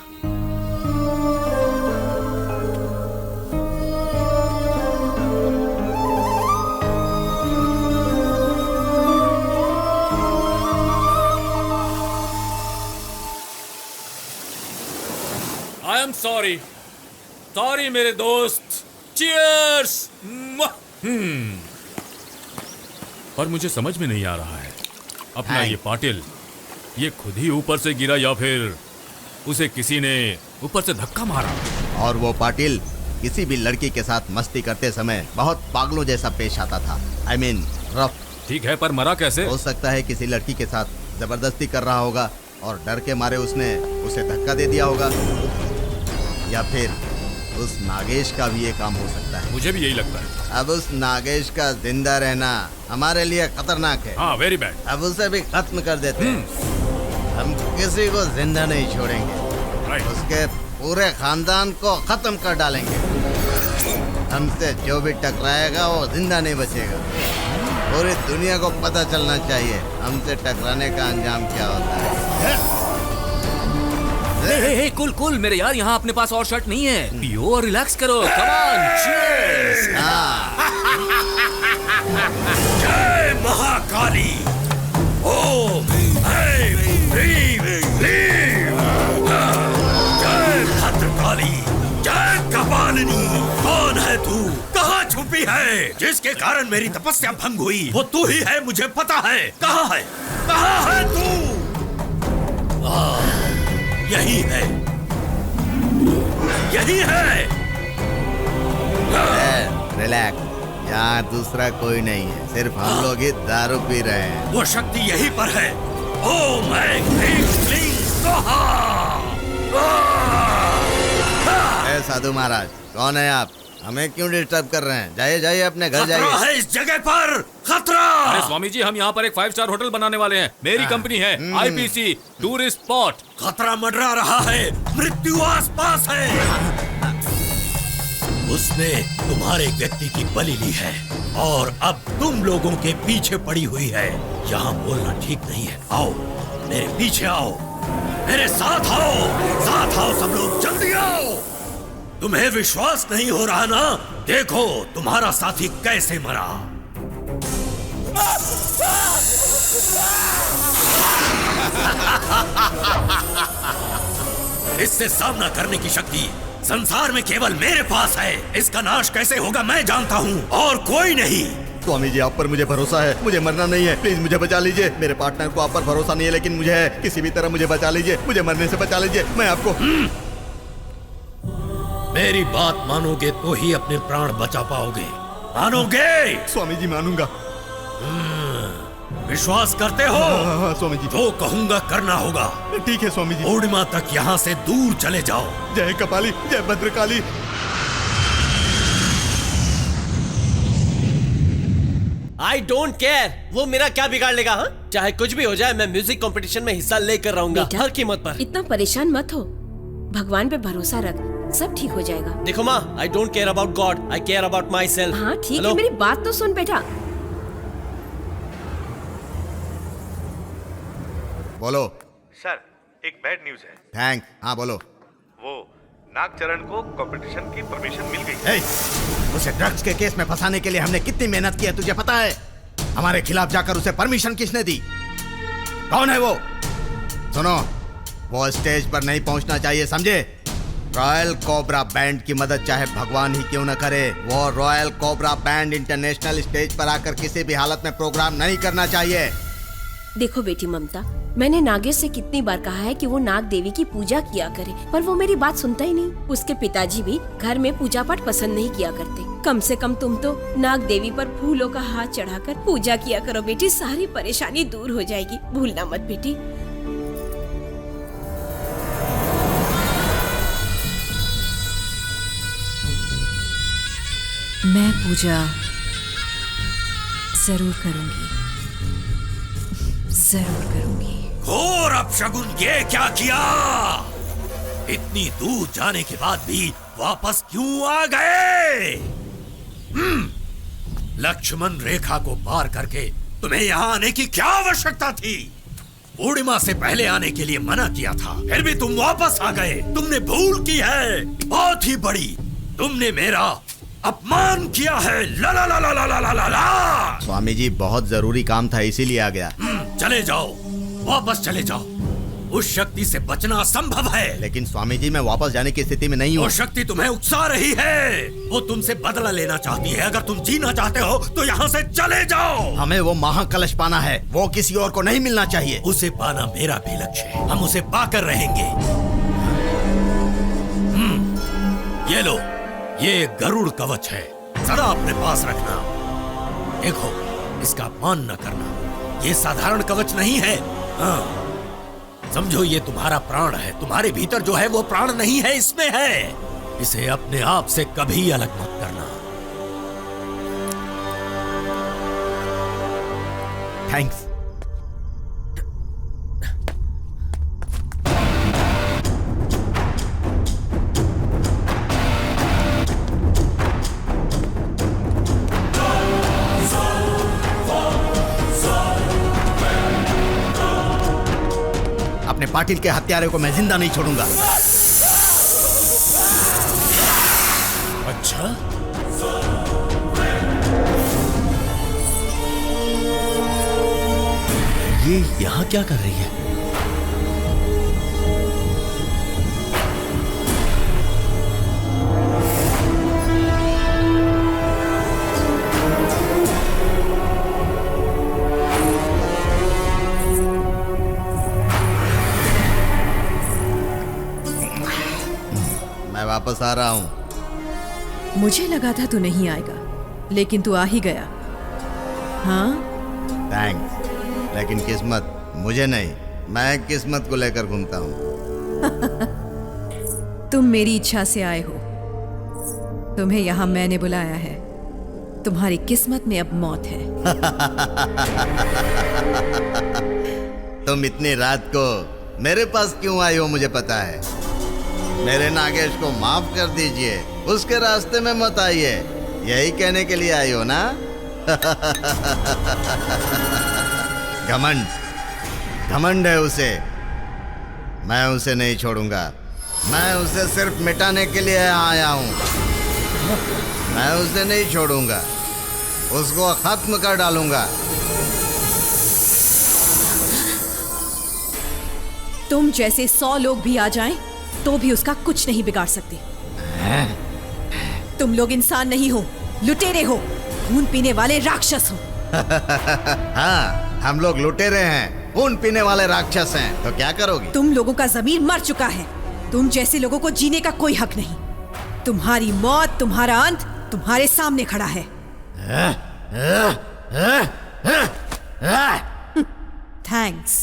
आई एम सॉरी मेरे दोस्त। चीयर्स। पर मुझे समझ में नहीं आ रहा है, अपना ये पाटिल, ये खुद ही ऊपर से गिरा या फिर उसे किसी ने ऊपर से धक्का मारा? और वो पाटिल किसी भी लड़की के साथ मस्ती करते समय बहुत पागलों जैसा पेश आता था। I mean, rough. ठीक है, पर मरा कैसे? हो सकता है किसी लड़की के साथ जबरदस्ती कर रहा होगा और डर के मारे उसने उसे धक्का दे दिया होगा, या फिर उस नागेश का भी ये काम हो सकता है। मुझे भी यही लगता है। अब उस नागेश का जिंदा रहना हमारे लिए खतरनाक है। हाँ, वेरी बैड। अब उसे भी खत्म कर देते हैं। हम किसी को जिंदा नहीं छोड़ेंगे, उसके पूरे खानदान को खत्म कर डालेंगे। हमसे जो भी टकराएगा वो जिंदा नहीं बचेगा। पूरी दुनिया को पता चलना चाहिए हमसे टकराने का अंजाम क्या होता है। कुल मेरे यार, यहाँ अपने पास और शर्ट नहीं है। पियो और रिलैक्स करो। Come on, cheers. जय महाकाली। ओम ऐं ह्रीं क्लीं। जय भद्रकाली, जय कपालिनी। कौन है तू? कहाँ छुपी है? जिसके कारण मेरी तपस्या भंग हुई वो तू ही है, मुझे पता है। कहाँ है? कहाँ है तू? यही है, यही है। रिलैक्स, यहाँ दूसरा कोई नहीं है, सिर्फ हम लोग ही दारू पी रहे हैं। वो शक्ति यहीं पर है। ओम ऐं ह्रीं क्लीं स्वाहा। साधु महाराज, कौन है आप? हमें क्यों डिस्टर्ब कर रहे हैं? जाइए जाइए अपने घर जाइए। खतरा है इस जगह पर, खतरा। अरे स्वामी जी, हम यहाँ पर एक 5 स्टार होटल बनाने वाले हैं। मेरी कंपनी है IPC टूरिस्ट स्पॉट। खतरा मंडरा रहा है, मृत्यु आसपास है। उसने तुम्हारे व्यक्ति की बलि ली है और अब तुम लोगों के पीछे पड़ी हुई है। यहाँ बोलना ठीक नहीं है। आओ मेरे पीछे आओ, मेरे साथ आओ सब लोग, जल्दी आओ। तुम्हें विश्वास नहीं हो रहा ना? देखो तुम्हारा साथी कैसे मरा। इससे सामना करने की शक्ति संसार में केवल मेरे पास है। इसका नाश कैसे होगा मैं जानता हूँ, और कोई नहीं। स्वामी जी, आप पर मुझे भरोसा है, मुझे मरना नहीं है। प्लीज मुझे बचा लीजिए। मेरे पार्टनर को आप पर भरोसा नहीं है, लेकिन मुझे है। किसी भी तरह मुझे बचा लीजिए, मुझे मरने से बचा लीजिए। मैं आपको मेरी बात मानोगे तो ही अपने प्राण बचा पाओगे। मानोगे? स्वामी जी, मानूंगा। विश्वास करते हो? हाँ, स्वामी जी। जो कहूंगा करना होगा। ठीक है स्वामी जी। पूर्णिमा तक यहाँ से दूर चले जाओ। जय कपाली, जय भद्रकाली। आई डोंट केयर, वो मेरा क्या बिगाड़ लेगा? हाँ, चाहे कुछ भी हो जाए, मैं म्यूजिक कंपटीशन में हिस्सा लेकर रहूंगा हर कीमत पर। इतना परेशान मत हो, भगवान पे भरोसा रख, सब ठीक हो जाएगा। देखो माँ, I don't care about God, I care about my self. हाँ ठीक है, मेरी बात तो सुन बेटा। बोलो सर, एक बैड न्यूज है। थैंक। हाँ बोलो। वो नागचरण को कंपटीशन की परमिशन मिल गई। उसे ड्रग्स के केस में फंसाने के लिए हमने कितनी मेहनत की है तुझे पता है? हमारे खिलाफ जाकर उसे परमिशन किसने दी? कौन है वो? सुनो, वो स्टेज पर नहीं पहुंचना चाहिए, समझे? रॉयल कोबरा बैंड की मदद चाहे भगवान ही क्यों न करे, वो royal Cobra band international stage पर आकर किसी भी हालत में प्रोग्राम नहीं करना चाहिए। देखो बेटी ममता, मैंने नागेश से कितनी बार कहा है कि वो नाग देवी की पूजा किया करे, पर वो मेरी बात सुनता ही नहीं। उसके पिताजी भी घर में पूजा पाठ पसंद नहीं किया करते। कम से कम तुम तो नाग देवी पर फूलों का हाथ चढ़ाकर पूजा किया करो बेटी, सारी परेशानी दूर हो जाएगी, भूलना मत बेटी। मैं पूजा जरूर करूंगी, जरूर करूंगी। घोर अपशगुन, ये क्या किया? इतनी दूर जाने के बाद भी वापस क्यों आ गए? लक्ष्मण रेखा को पार करके तुम्हें यहाँ आने की क्या आवश्यकता थी? पूर्णिमा से पहले आने के लिए मना किया था, फिर भी तुम वापस आ गए। तुमने भूल की है, बहुत ही बड़ी। तुमने मेरा अपमान किया है। ला ला ला ला ला ला ला ला। स्वामी जी, बहुत जरूरी काम था इसीलिए आ गया। चले जाओ, वापस चले जाओ। उस शक्ति से बचना असंभव है। लेकिन स्वामी जी, मैं वापस जाने की स्थिति में नहीं हूँ। वो शक्ति तुम्हें उकसा रही है, वो तुमसे बदला लेना चाहती है। अगर तुम जीना चाहते हो तो यहाँ से चले जाओ। हमें वो महाकलश पाना है, वो किसी और को नहीं मिलना चाहिए। उसे पाना मेरा भी लक्ष्य है, हम उसे पाकर रहेंगे। ये लो, ये गरुड़ कवच है, सदा अपने पास रखना। देखो, इसका अपमान न करना, ये साधारण कवच नहीं है। हाँ, समझो ये तुम्हारा प्राण है। तुम्हारे भीतर जो है वो प्राण नहीं है, इसमें है। इसे अपने आप से कभी अलग मत करना। थैंक्स। अपने पाटिल के हत्यारे को मैं जिंदा नहीं छोड़ूंगा। अच्छा, ये यहाँ क्या कर रही है? मैं वापस आ रहा हूँ। मुझे लगा था तू नहीं आएगा, लेकिन तू आ ही गया। हाँ, थैंक्स। लेकिन किस्मत मुझे नहीं, मैं किस्मत को लेकर घूमता हूँ। तुम मेरी इच्छा से आए हो, तुम्हें यहाँ मैंने बुलाया है। तुम्हारी किस्मत में अब मौत है। तुम इतनी रात को मेरे पास क्यों आई हो मुझे पता है। मेरे नागेश को माफ कर दीजिए, उसके रास्ते में मत आइए, यही कहने के लिए आई हो ना? घमंड, घमंड है उसे। मैं उसे नहीं छोड़ूंगा। मैं उसे सिर्फ मिटाने के लिए आया हूं। मैं उसे नहीं छोड़ूंगा, उसको खत्म कर डालूंगा। तुम जैसे 100 लोग भी आ जाएं, तो भी उसका कुछ नहीं बिगाड़ सकते। तुम लोग इंसान नहीं हो, लुटेरे हो, खून पीने वाले राक्षस हो। हाँ, हम लोग लुटेरे हैं, खून पीने वाले राक्षस हैं। तो क्या करोगी? तुम लोगों का ज़मीर मर चुका है। तुम जैसे लोगों को जीने का कोई हक नहीं। तुम्हारी मौत, तुम्हारा अंत तुम्हारे सामने खड़ा है। थैंक्स।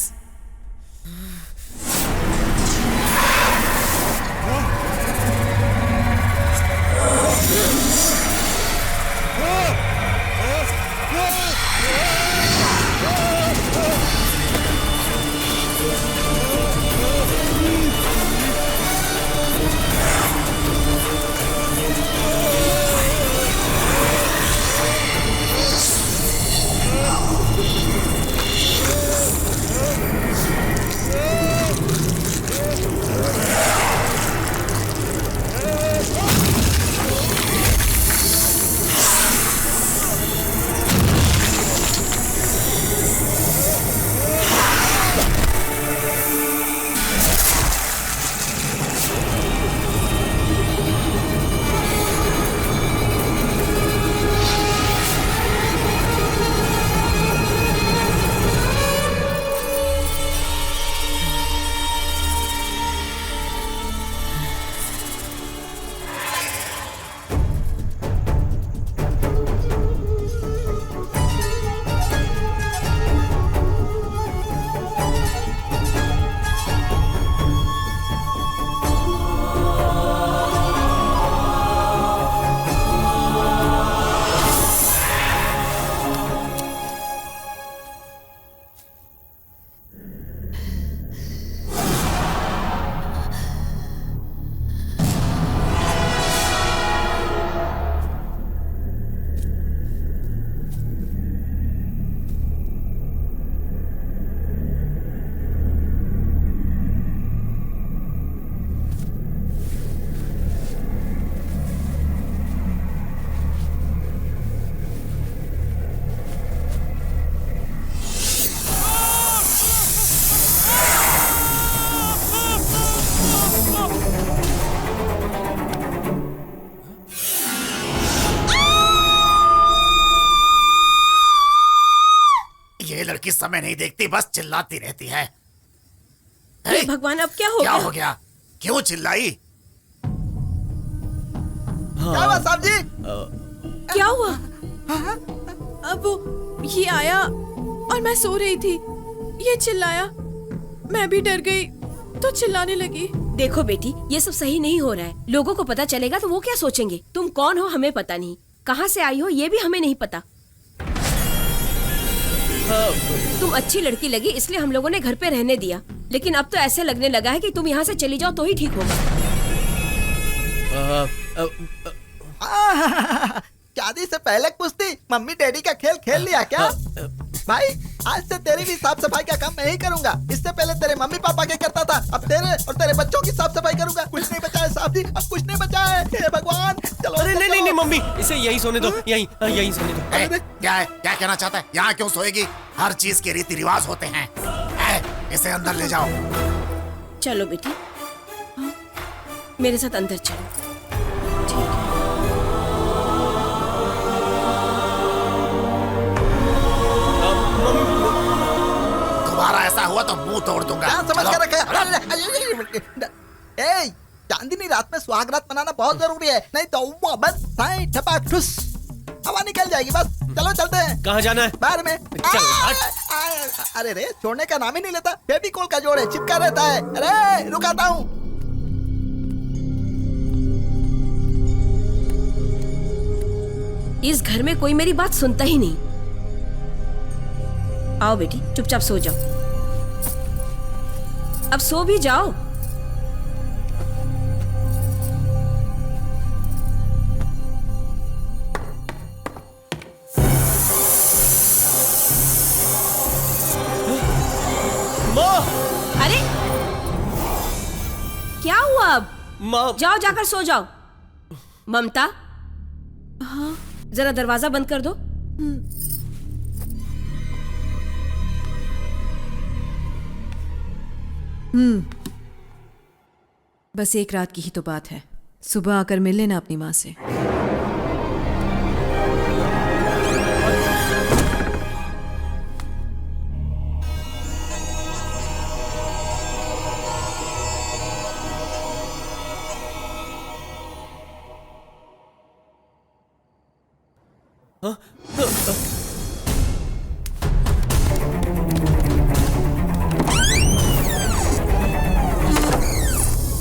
ये लड़की समय नहीं देखती, बस चिल्लाती रहती है। हे भगवान, अब क्या हो क्या गया? हो गया? क्यों चिल्लाई? क्या हुआ साहब जी? क्या हुआ? अब वो ये आया और मैं सो रही थी, ये चिल्लाया, मैं भी डर गई तो चिल्लाने लगी। देखो बेटी, ये सब सही नहीं हो रहा है। लोगों को पता चलेगा तो वो क्या सोचेंगे? तुम कौन हो हमें पता नहीं, कहाँ से आई हो ये भी हमें नहीं पता। तुम अच्छी लड़की लगी इसलिए हम लोगों ने घर पे रहने दिया, लेकिन अब तो ऐसे लगने लगा है कि तुम यहाँ से चली जाओ तो ही ठीक होगा। शादी से पहले कुश्ती मम्मी डैडी का खेल खेल लिया क्या? भाई आज से तेरी भी साफ सफाई का काम मैं ही करूंगा। इससे पहले तेरे मम्मी पापा के करता था, अब तेरे और तेरे बच्चों की साफ सफाई करूंगा। कुछ नहीं बचा है साहब जी, अब कुछ नहीं बचा है। हे भगवान, चलो। अरे नहीं नहीं नहीं मम्मी, इसे यहीं सोने दो, यहीं सोने दो। क्या है? क्या कहना चाहता है? यहाँ क्यों सोएगी? हर चीज के रीति रिवाज होते हैं। इसे अंदर ले जाओ। चलो बेटी, मेरे साथ अंदर चलो। दोबारा ऐसा हुआ तो मुंह तोड़ दूंगा। क्या समझ कर रखा? ए, चांदनी रात में सुहाग रात मनाना बहुत जरूरी है, नहीं तो वो बस साई ठपाक ठुस हवा निकल जाएगी। बस चलो चलते हैं। कहाँ जाना है? बाहर में। अरे रे, छोड़ने का नाम ही नहीं लेता। फेविकोल का जोड़ है, चिपका रहता है। अरे रुकाता हूँ। इस घर में कोई मेरी बात सुनता ही नहीं। आओ बेटी, चुपचाप सो जाओ। अब सो भी जाओ। माँ! अरे क्या हुआ? अब माँ! जाओ, जाकर सो जाओ। ममता, हाँ, जरा दरवाजा बंद कर दो। बस एक रात की ही तो बात है, सुबह आकर मिल लेना अपनी माँ से।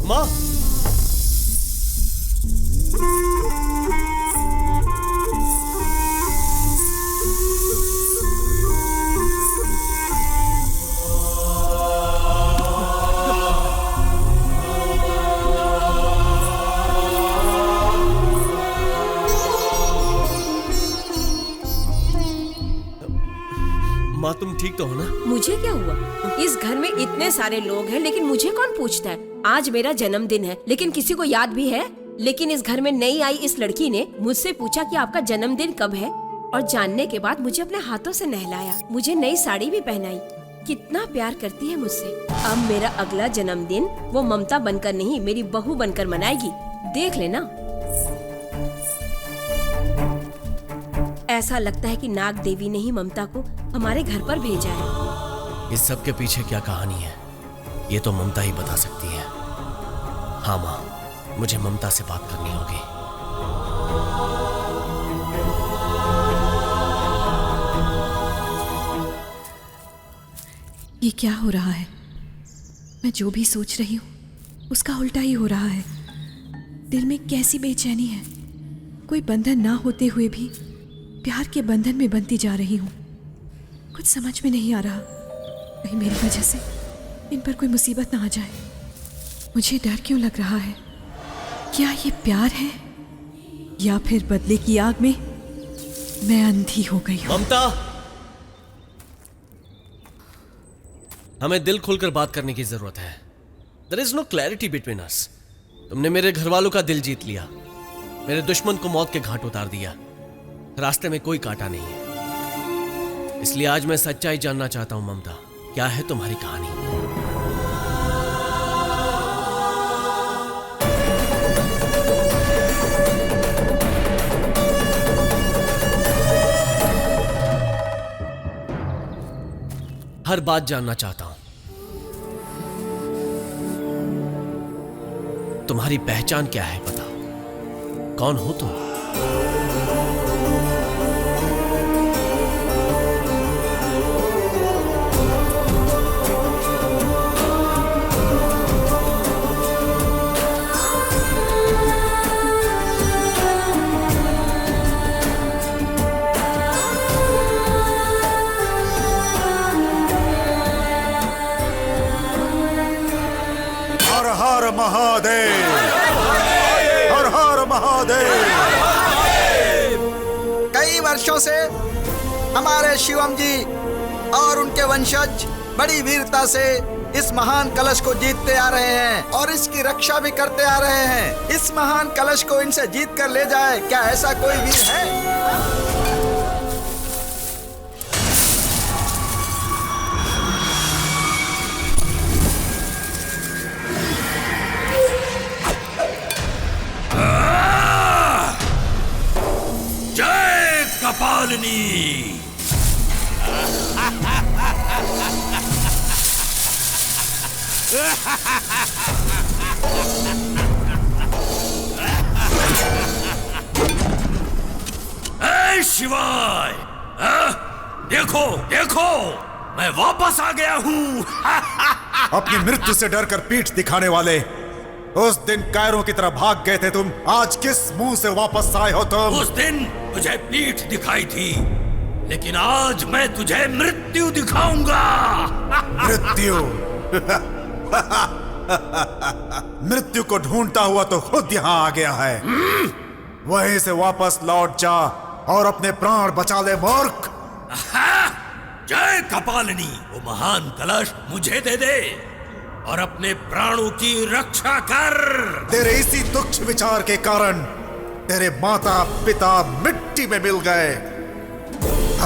माँ! माँ तुम ठीक तो हो ना? मुझे क्या हुआ? इस घर में इतने सारे लोग हैं लेकिन मुझे कौन पूछता है? आज मेरा जन्मदिन है लेकिन किसी को याद भी है? लेकिन इस घर में नई आई इस लड़की ने मुझसे पूछा कि आपका जन्मदिन कब है, और जानने के बाद मुझे अपने हाथों से नहलाया, मुझे नई साड़ी भी पहनाई। कितना प्यार करती है मुझसे। अब मेरा अगला जन्मदिन वो ममता बनकर नहीं, मेरी बहू बनकर मनाएगी, देख लेना। ऐसा लगता है कि नाग देवी ने ही ममता को हमारे घर पर भेजा है। इस सब के पीछे क्या कहानी है ये तो ममता ही बता सकती है। हाँ माँ, मुझे ममता से बात करनी होगी। ये क्या हो रहा है? मैं जो भी सोच रही हूँ उसका उल्टा ही हो रहा है। दिल में कैसी बेचैनी है, कोई बंधन ना होते हुए भी प्यार के बंधन में बंधती जा रही हूँ। कुछ समझ में नहीं आ रहा, कहीं मेरी वजह से इन पर कोई मुसीबत ना आ जाए। मुझे डर क्यों लग रहा है? क्या ये प्यार है या फिर बदले की आग में मैं अंधी हो गई हूँ? ममता, हमें दिल खोलकर बात करने की जरूरत है। There is no clarity between us. तुमने मेरे घर वालों का दिल जीत लिया, मेरे दुश्मन को मौत के घाट उतार दिया, रास्ते में कोई कांटा नहीं है। इसलिए आज मैं सच्चाई जानना चाहता हूं ममता, क्या है तुम्हारी कहानी? हर बात जानना चाहता हूं। तुम्हारी पहचान क्या है बताओ, कौन हो तुम? हर हर महादेव, हर हर महादेव। कई वर्षों से हमारे शिवम जी और उनके वंशज बड़ी वीरता से इस महान कलश को जीतते आ रहे हैं और इसकी रक्षा भी करते आ रहे हैं। इस महान कलश को इनसे जीत कर ले जाए, क्या ऐसा कोई वीर है? जय कपालिनी। शिवाय, देखो देखो, मैं वापस आ गया हूँ। अपनी मृत्यु से डरकर पीठ दिखाने वाले, उस दिन कायरों की तरह भाग गए थे तुम, आज किस मुंह से वापस आए हो तुम? उस दिन तुझे पीठ दिखाई थी, लेकिन आज मैं तुझे मृत्यु दिखाऊंगा। मृत्यु? मृत्यु को ढूंढता हुआ तो खुद यहाँ आ गया है। वहीं से वापस लौट जा और अपने प्राण बचा ले मूर्ख। जय कपालिनी, वो महान कलश मुझे दे दे और अपने प्राणों की रक्षा कर। तेरे इसी तुच्छ विचार के कारण तेरे माता पिता मिट्टी में मिल गए।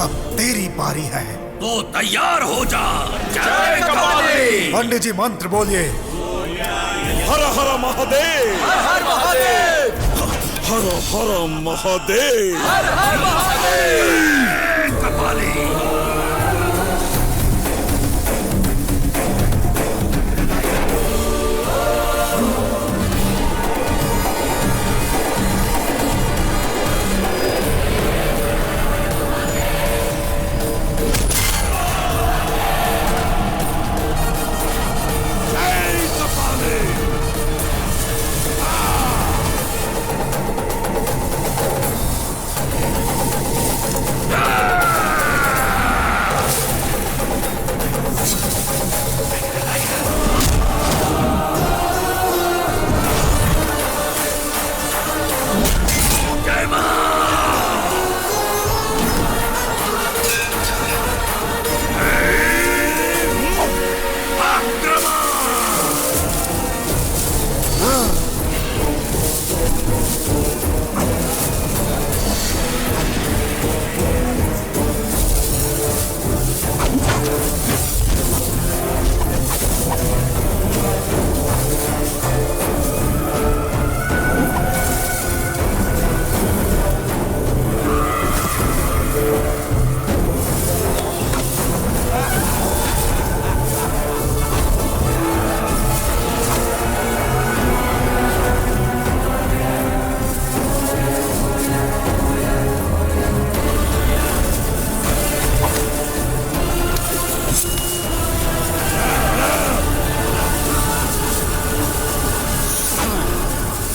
अब तेरी बारी है, तो तैयार हो जा। जय कपालिनी। पंडित जी मंत्र बोलिए। हर हर महादेव, हर हर महादेव, हर हर महादेव, हर हर महादेव। कपाली।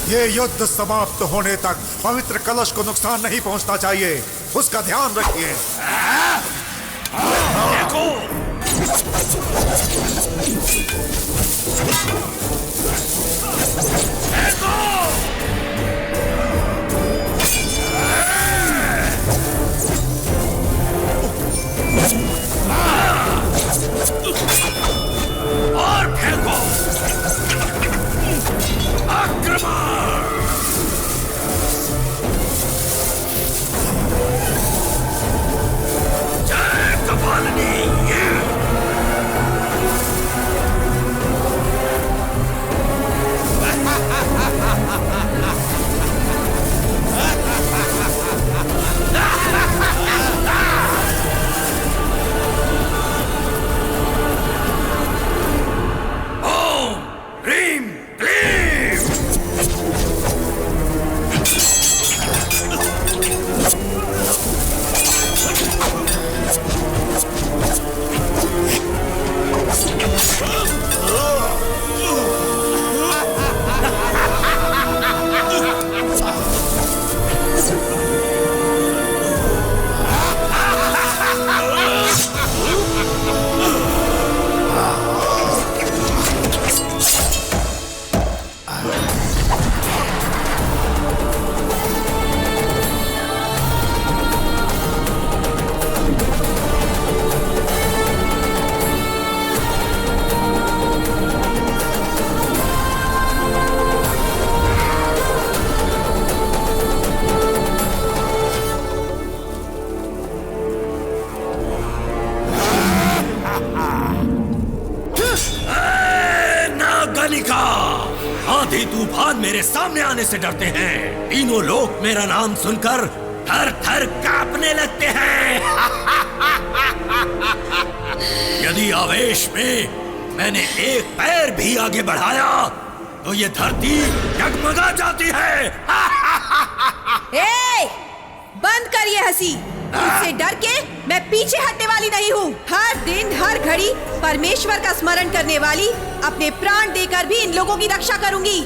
ये युद्ध समाप्त होने तक पवित्र कलश को नुकसान नहीं पहुंचना चाहिए, उसका ध्यान रखिए। देखो। और फेंको। आक्रमण। जय कपालिनी। आंधी तूफान मेरे सामने आने से डरते हैं। तीनों लोग मेरा नाम सुनकर थर थर कांपने लगते हैं। यदि आवेश में मैंने एक पैर भी आगे बढ़ाया तो ये धरती डगमगा जाती है। ए, बंद कर ये हंसी। तुझसे डर के मैं पीछे हटने वाली नहीं हूँ। हर दिन हर घड़ी परमेश्वर का स्मरण करने वाली अपने प्राण देकर भी इन लोगों की रक्षा करूंगी।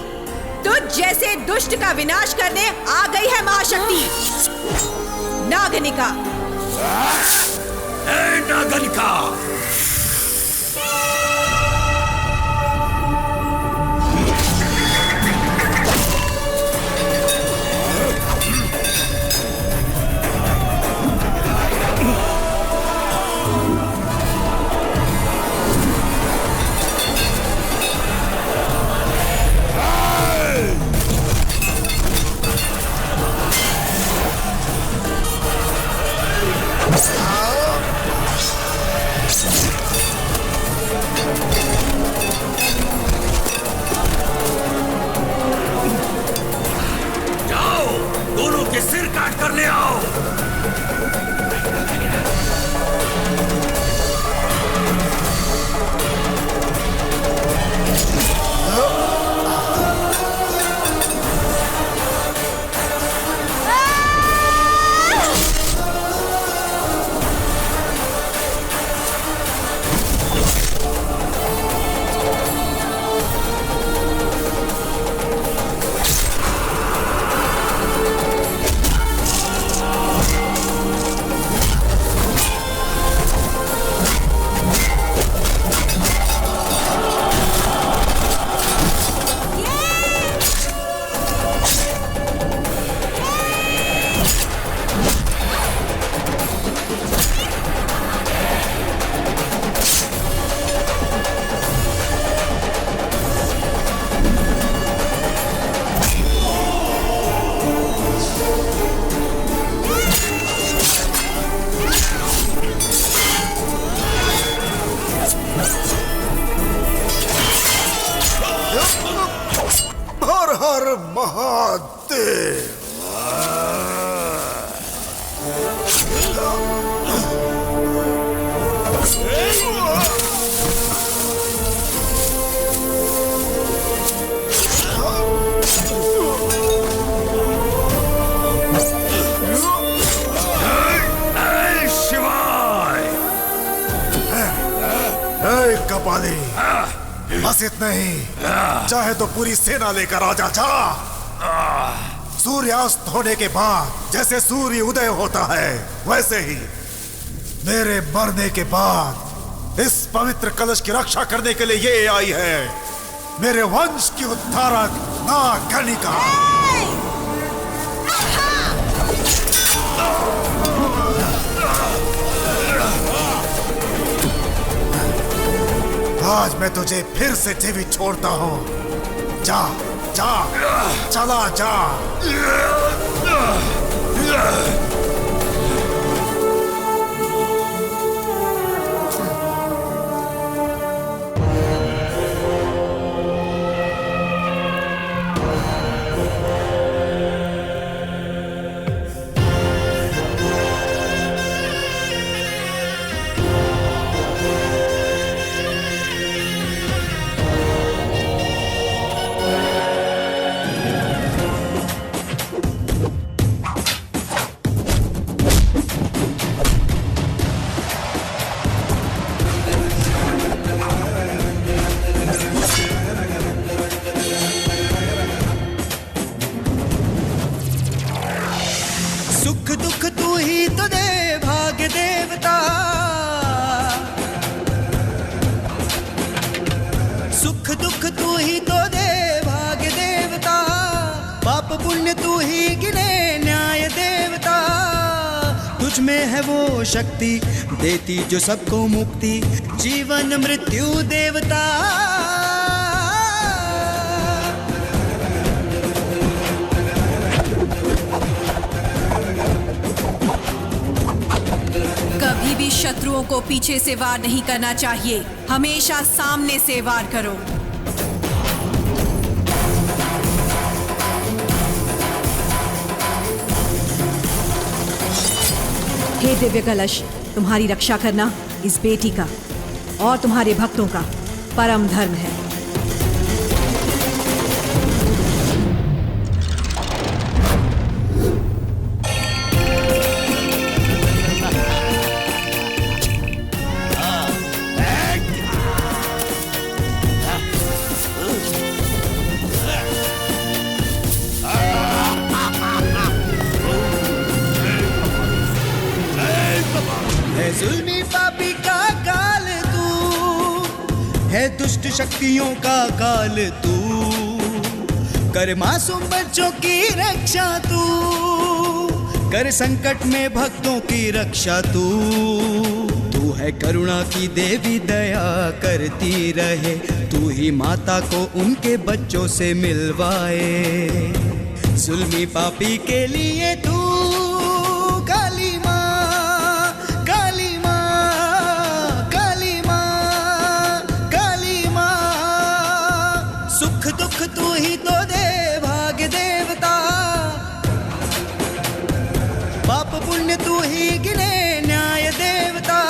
तुझ जैसे दुष्ट का विनाश करने आ गई है महाशक्ति नागनिका। नागनिका, सिर काट कर ले आओ। हर हर महादेव। कपाली, बस इतना ही। चाहे तो पूरी सेना लेकर आ जा। सूर्यास्त होने के बाद जैसे सूर्य उदय होता है वैसे ही मेरे मरने के बाद इस पवित्र कलश की रक्षा करने के लिए ये आई है मेरे वंश की उद्धारक नागनिका। आज मैं तुझे फिर से जीवित छोड़ता हूँ। जा जा, चला जा। में है वो शक्ति देती जो सबको मुक्ति, जीवन मृत्यु देवता। कभी भी शत्रुओं को पीछे से वार नहीं करना चाहिए, हमेशा सामने से वार करो। ये दिव्य कलश तुम्हारी रक्षा करना इस बेटी का और तुम्हारे भक्तों का परम धर्म है। है जुल्मी पापी का काल तू, है दुष्ट शक्तियों का काल तू, कर मासूम बच्चों की रक्षा तू, कर संकट में भक्तों की रक्षा तू। तू है करुणा की देवी, दया करती रहे, तू ही माता को उनके बच्चों से मिलवाए। जुल्मी पापी के लिए तू काली माँ, काली माँ, काली माँ, काली माँ। सुख दुख तू ही तो दे भाग्य देवता, पाप पुण्य तू ही गिने न्याय देवता।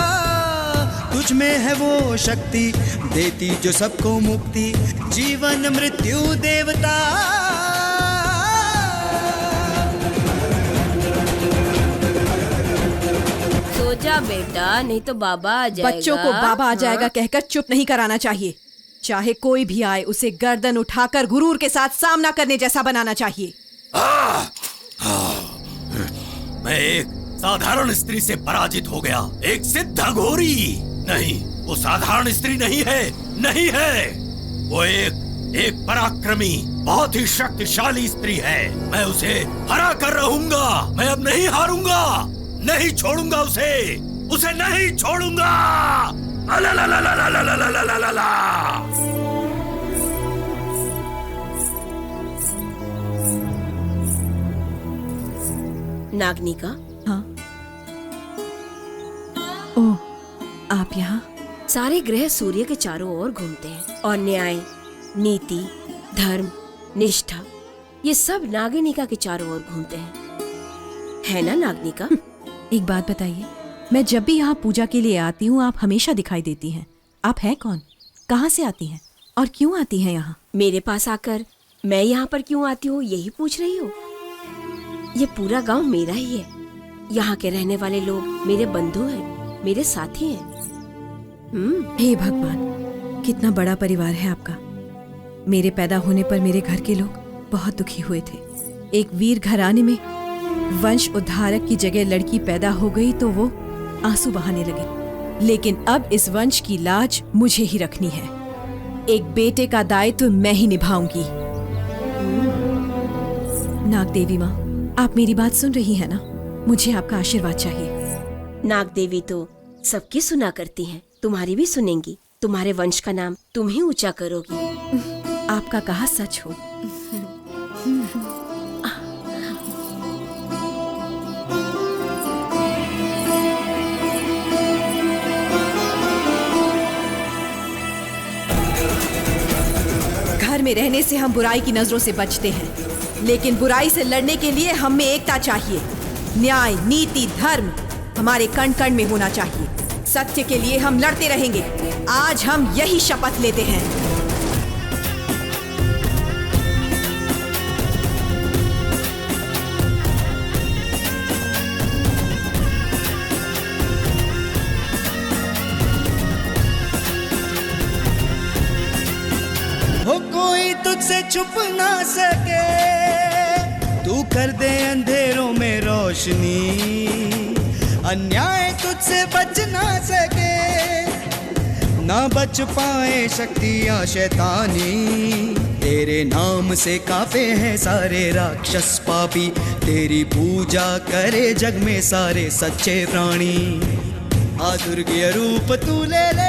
तुझ में है वो शक्ति देती जो सबको मुक्ति, जीवन मृत्यु देवता। सो जा बेटा, नहीं तो बाबा आ जाएगा। बच्चों को बाबा आ जाएगा हाँ? कहकर चुप नहीं कराना चाहिए। चाहे कोई भी आए उसे गर्दन उठाकर गुरूर के साथ सामना करने जैसा बनाना चाहिए। मैं एक साधारण स्त्री से पराजित हो गया, एक सिद्ध अघोरी। नहीं, वो साधारण स्त्री नहीं है, नहीं है। वो एक पराक्रमी, बहुत ही शक्तिशाली स्त्री है। मैं उसे हरा कर रहूंगा। मैं अब नहीं हारूंगा, नहीं छोड़ूंगा उसे नहीं छोड़ूंगा। अलालालालालालालालालाला। नागनी का? हाँ। ओह, आप यहाँ? सारे ग्रह सूर्य के चारों ओर घूमते हैं और न्याय, नीति, धर्म, निष्ठा, ये सब नागिनिका के चारों ओर घूमते हैं, है ना नागनिका? एक बात बताइए, मैं जब भी यहाँ पूजा के लिए आती हूँ आप हमेशा दिखाई देती हैं। आप हैं कौन, कहाँ से आती हैं और क्यों आती हैं यहाँ? मेरे पास आकर मैं यहाँ पर क्यों आती हूँ यही पूछ रही हो? ये पूरा गांव मेरा ही है। यहाँ के रहने वाले लोग मेरे बंधु हैं, मेरे साथी हैं। हे भगवान, कितना बड़ा परिवार है आपका। मेरे पैदा होने पर मेरे घर के लोग बहुत दुखी हुए थे। एक वीर घराने में वंश उद्धारक की जगह लड़की पैदा हो गई तो वो आंसू बहाने लगे। लेकिन अब इस वंश की लाज मुझे ही रखनी है। एक बेटे का दायित्व मैं ही निभाऊंगी। नाग देवी माँ, आप मेरी बात सुन रही हैं ना? मुझे आपका आशीर्वाद चाहिए। नाग देवी तो सबकी सुना करती हैं, तुम्हारी भी सुनेंगी। तुम्हारे वंश का नाम तुम ही ऊंचा करोगी। आपका कहा सच हो। घर में रहने से हम बुराई की नजरों से बचते हैं, लेकिन बुराई से लड़ने के लिए हम में एकता चाहिए। न्याय, नीति, धर्म हमारे कण कण में होना चाहिए। सत्य के लिए हम लड़ते रहेंगे। आज हम यही शपथ लेते हैं। हो कोई तुझसे छुप ना सके, तू कर दे अंधेरों में रोशनी। अन्याय तुझसे बच ना सके, ना बच पाए शक्तियां शैतानी। तेरे नाम से काफे हैं सारे राक्षस पापी, तेरी पूजा करे जग में सारे सच्चे प्राणी। आ दुर्गे रूप तू ले ले,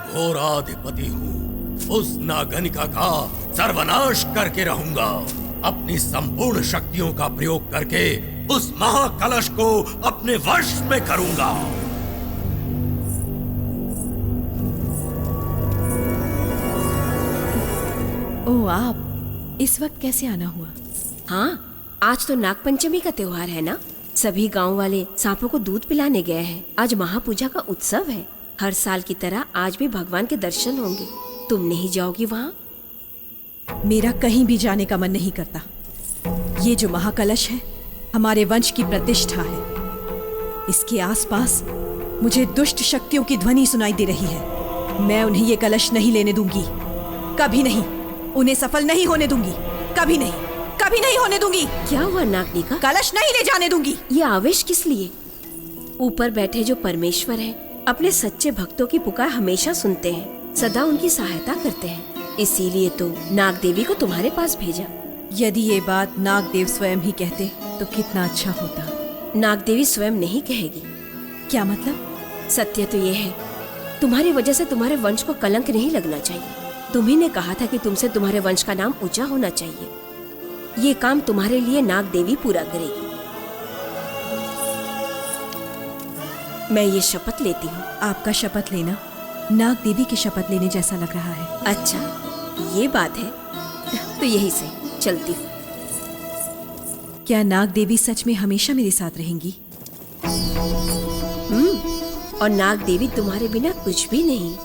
घोराधिपति हूँ। उस नागनिका का सर्वनाश करके रहूंगा। अपनी संपूर्ण शक्तियों का प्रयोग करके उस महाकलश को अपने वश में करूंगा। ओह, आप इस वक्त कैसे आना हुआ? हाँ, आज तो नागपंचमी का त्योहार है ना। सभी गांव वाले सांपों को दूध पिलाने गए हैं। आज महापूजा का उत्सव है। हर साल की तरह आज भी भगवान के दर्शन होंगे। तुम नहीं जाओगी वहाँ? मेरा कहीं भी जाने का मन नहीं करता। ये जो महाकलश है हमारे वंश की प्रतिष्ठा है। इसके आसपास मुझे दुष्ट शक्तियों की ध्वनि सुनाई दे रही है। मैं उन्हें ये कलश नहीं लेने दूंगी, कभी नहीं। उन्हें सफल नहीं होने दूंगी, कभी नहीं, कभी नहीं होने दूंगी। क्या हुआ नागनिका? कलश नहीं ले जाने दूंगी। ये आवेश किस लिए? ऊपर बैठे जो परमेश्वर हैं, अपने सच्चे भक्तों की पुकार हमेशा सुनते हैं, सदा उनकी सहायता करते हैं। इसीलिए तो नाग देवी को तुम्हारे पास भेजा। यदि ये बात नागदेव स्वयं ही कहते तो कितना अच्छा होता। नाग देवी स्वयं नहीं कहेगी। क्या मतलब? सत्य तो ये है, तुम्हारी वजह से तुम्हारे वंश को कलंक नहीं लगना चाहिए। तुम्ही ने कहा था कि तुमसे तुम्हारे वंश का नाम ऊंचा होना चाहिए। ये काम तुम्हारे लिए नाग देवी पूरा करेगी। मैं ये शपथ लेती हूँ। आपका शपथ लेना नाग देवी की शपथ लेने जैसा लग रहा है। अच्छा, ये बात है तो यही से चलती हूँ। क्या नाग देवी सच में हमेशा मेरे साथ रहेंगी? और नाग देवी तुम्हारे बिना कुछ भी नहीं।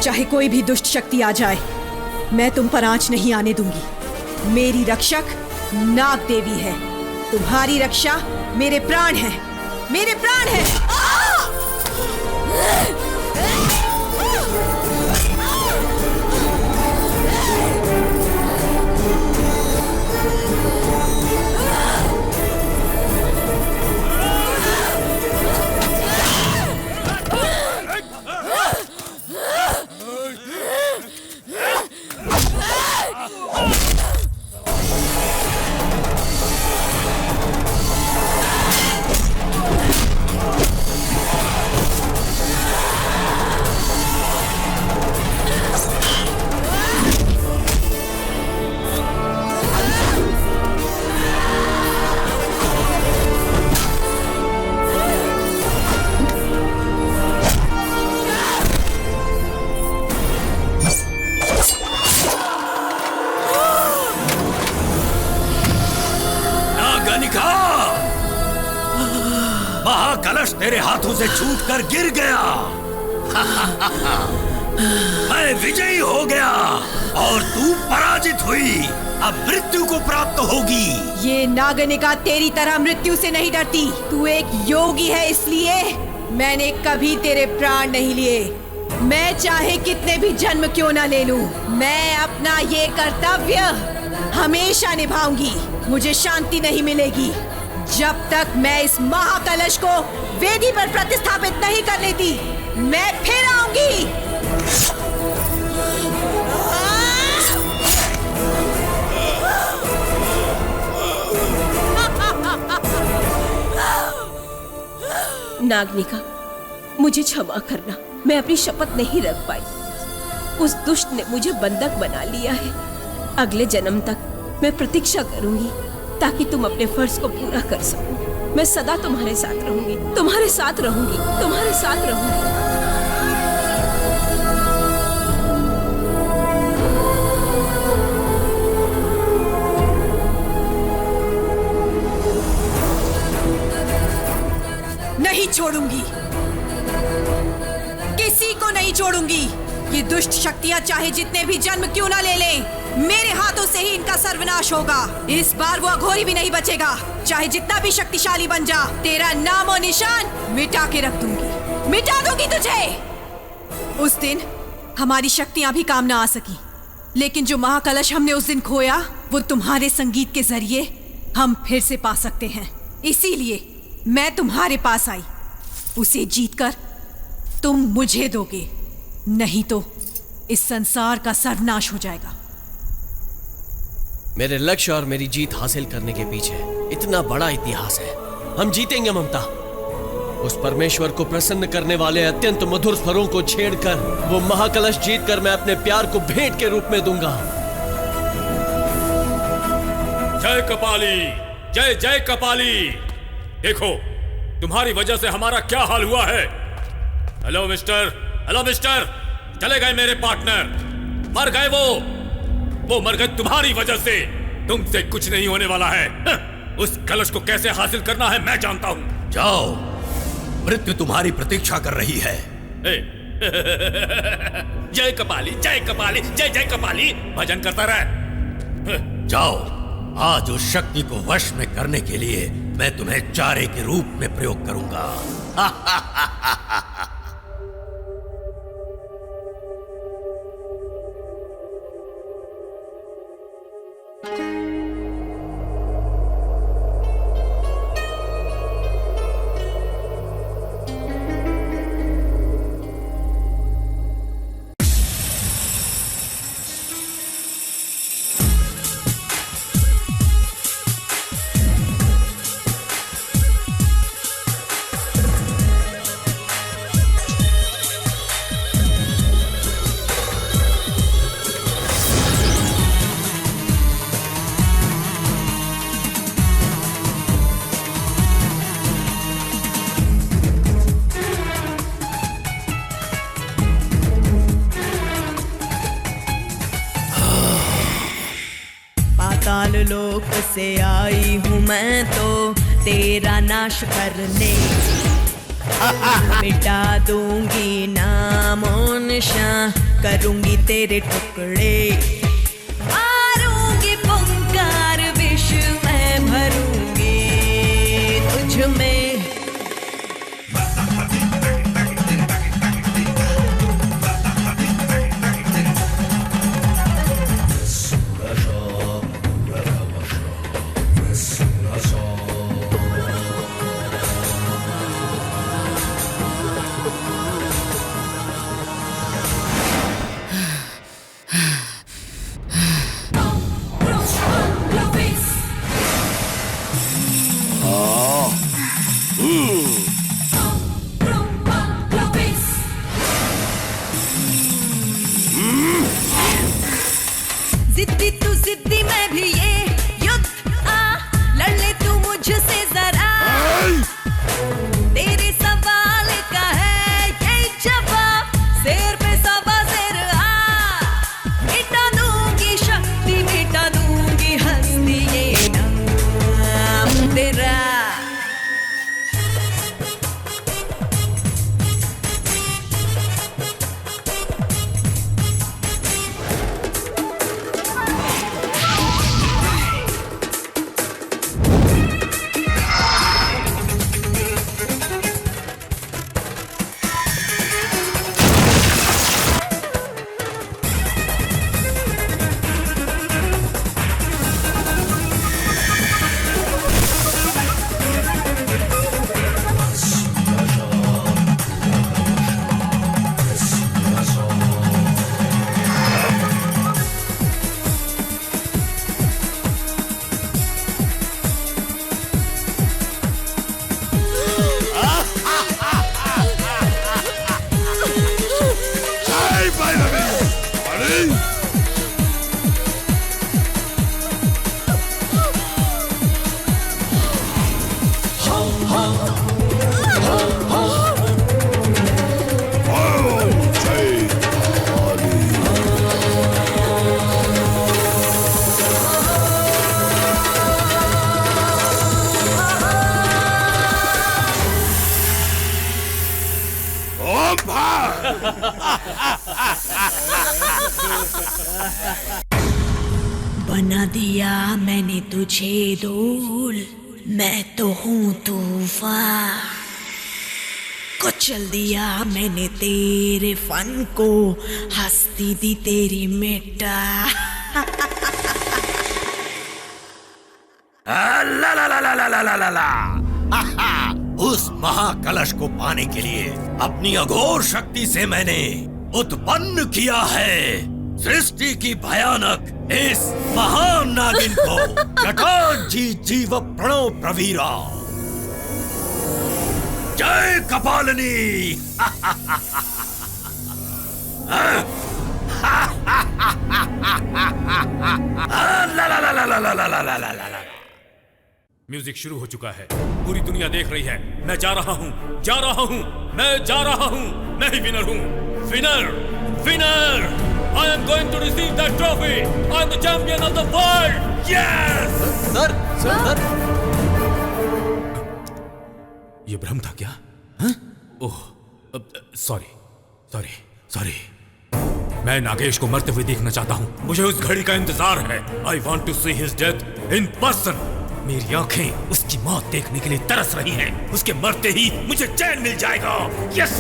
चाहे कोई भी दुष्ट शक्ति आ जाए, मैं तुम पर आंच नहीं आने दूंगी। मेरी रक्षक नाग देवी है। तुम्हारी रक्षा मेरे प्राण है, मेरे प्राण है। महाकलश तेरे हाथों से छूटकर गिर गया। मैं विजयी हो गया और तू पराजित हुई। अब मृत्यु को प्राप्त होगी। ये नागनिका तेरी तरह मृत्यु से नहीं डरती। तू एक योगी है, इसलिए मैंने कभी तेरे प्राण नहीं लिए। मैं चाहे कितने भी जन्म क्यों ना ले लूं, मैं अपना ये कर्तव्य हमेशा निभाऊंगी। मुझे शांति नहीं मिलेगी जब तक मैं इस महाकलश को वेदी पर प्रतिस्थापित नहीं कर लेती। मैं फिर आऊंगी। नागनिका, मुझे क्षमा करना, मैं अपनी शपथ नहीं रख पाई। उस दुष्ट ने मुझे बंधक बना लिया है। अगले जन्म तक मैं प्रतीक्षा करूंगी ताकि तुम अपने फर्ज को पूरा कर सको। मैं सदा तुम्हारे साथ रहूंगी, तुम्हारे साथ रहूंगी, तुम्हारे साथ रहूंगी। नहीं छोड़ूंगी, किसी को नहीं छोड़ूंगी। ये दुष्ट शक्तियां चाहे जितने भी जन्म क्यों ना ले लें, मेरे हाथों से ही इनका सर्वनाश होगा। इस बार वो अघोरी भी नहीं बचेगा, चाहे जितना भी शक्तिशाली बन जा। तेरा नाम और निशान मिटा के रख दूंगी, मिटा दूंगी तुझे। उस दिन हमारी शक्तियां भी काम ना आ सकी, लेकिन जो महाकलश हमने उस दिन खोया, वो तुम्हारे संगीत के जरिए हम फिर से पा सकते हैं। इसीलिए मैं तुम्हारे पास आई। उसे जीतकर तुम मुझे दोगे, नहीं तो इस संसार का सर्वनाश हो जाएगा। मेरे लक्ष्य और मेरी जीत हासिल करने के पीछे इतना बड़ा इतिहास है। हम जीतेंगे ममता। उस परमेश्वर को प्रसन्न करने वाले अत्यंत मधुर स्वरों को छेड़कर वो महाकलश जीतकर मैं अपने प्यार को भेंट के रूप में दूंगा। जय कपाली, जय जय कपाली। देखो तुम्हारी वजह से हमारा क्या हाल हुआ है। हेलो मिस्टर, हेलो मिस्टर, चले गए मेरे पार्टनर, मर गए वो मर गए तुम्हारी वजह से। तुमसे कुछ नहीं होने वाला है। उस कलश को कैसे हासिल करना है मैं जानता हूं। जाओ, मृत्यु तुम्हारी प्रतीक्षा कर रही है। जय कपाली, जय कपाली, जय जय कपाली, भजन करता रहे। जाओ, आज उस शक्ति को वश में करने के लिए मैं तुम्हें चारे के रूप में प्रयोग करूंगा। पाताल लोक से आई हूँ मैं तो तेरा नाश करने। मिटा दूंगी नाम और निशान, करूंगी तेरे टुकड़े। मारूंगी पुंकार विष मैं भरूंगी तुझ में। बना दिया मैंने तुझे धूल, मैं तो हूँ तूफान। कुचल दिया मैंने तेरे फन को, हस्ती दी तेरी मिटा। ला ला ला ला ला ला ला ला। उस महाकलश को पाने के लिए अपनी अघोर शक्ति से मैंने उत्पन्न किया है सृष्टि की भयानक इस महान नागिन को। जटाजी जीव प्रणव प्रवीरा, जय कपालिनी। ला ला ला ला ला ला ला ला ला ला ला। म्यूजिक शुरू हो चुका है, पूरी दुनिया देख रही है। मैं जा रहा हूँ, जा रहा हूँ, मैं जा रहा हूँ। मैं ही विनर हूँ, winner, winner. I am going to receive that trophy. I am the champion of the world. Yes! Sir, sir. ये भ्रम था क्या? हाँ? ओह, सॉरी, सॉरी, सॉरी। मैं नागेश को मरते हुए देखना चाहता हूँ। मुझे उस घड़ी का इंतजार है। I want to see his death in person. मेरी आंखें उसकी मौत देखने के लिए तरस रही हैं। उसके मरते ही मुझे चैन मिल जाएगा। यस!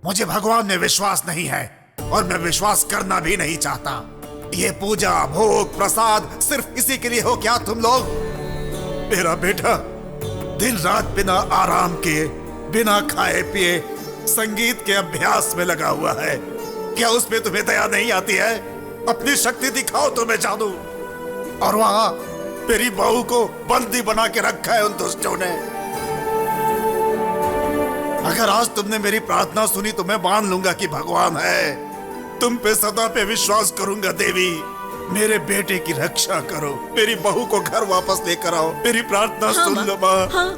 मुझे भगवान में विश्वास नहीं है और मैं विश्वास करना भी नहीं चाहता। ये पूजा, भोग, प्रसाद सिर्फ इसी के लिए हो क्या तुम लोग? मेरा बेटा दिन रात बिना आराम किए, बिना खाए पिए संगीत के अभ्यास में लगा हुआ है। क्या उसमें तुम्हें दया नहीं आती है? अपनी शक्ति दिखाओ तो मैं जानूं। और वहां मेरी बहू को बंदी बना के रखा है उन दुष्टों ने। अगर आज तुमने मेरी प्रार्थना सुनी तो मैं मान लूंगा कि भगवान है। तुम पे सदा पे विश्वास करूंगा देवी। मेरे बेटे की रक्षा करो, मेरी बहू को घर वापस लेकर आओ। मेरी प्रार्थना सुन लो माँ। हाँ,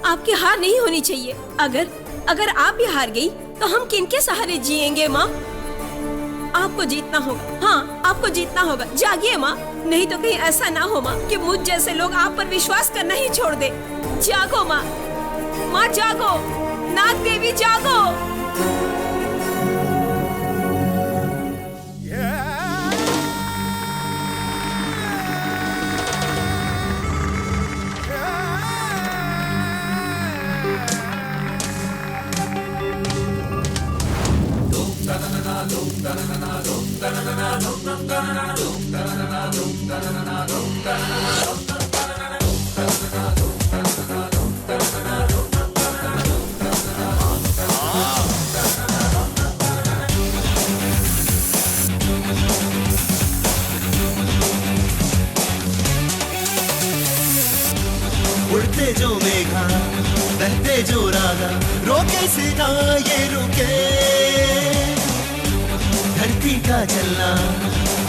आपकी हार नहीं होनी चाहिए। अगर आप भी हार गई तो हम किनके सहारे जिएंगे माँ? आपको जीतना होगा। हाँ, आपको जीतना होगा। जागिए माँ, नहीं तो कहीं ऐसा ना हो माँ कि मुझ जैसे लोग आप पर विश्वास करना ही छोड़ दे। जागो माँ, माँ जागो, नाग देवी जागो। उड़ते जो मेघा, बहते जो रागा, रोके से ना ये रुके। धरती का चलना,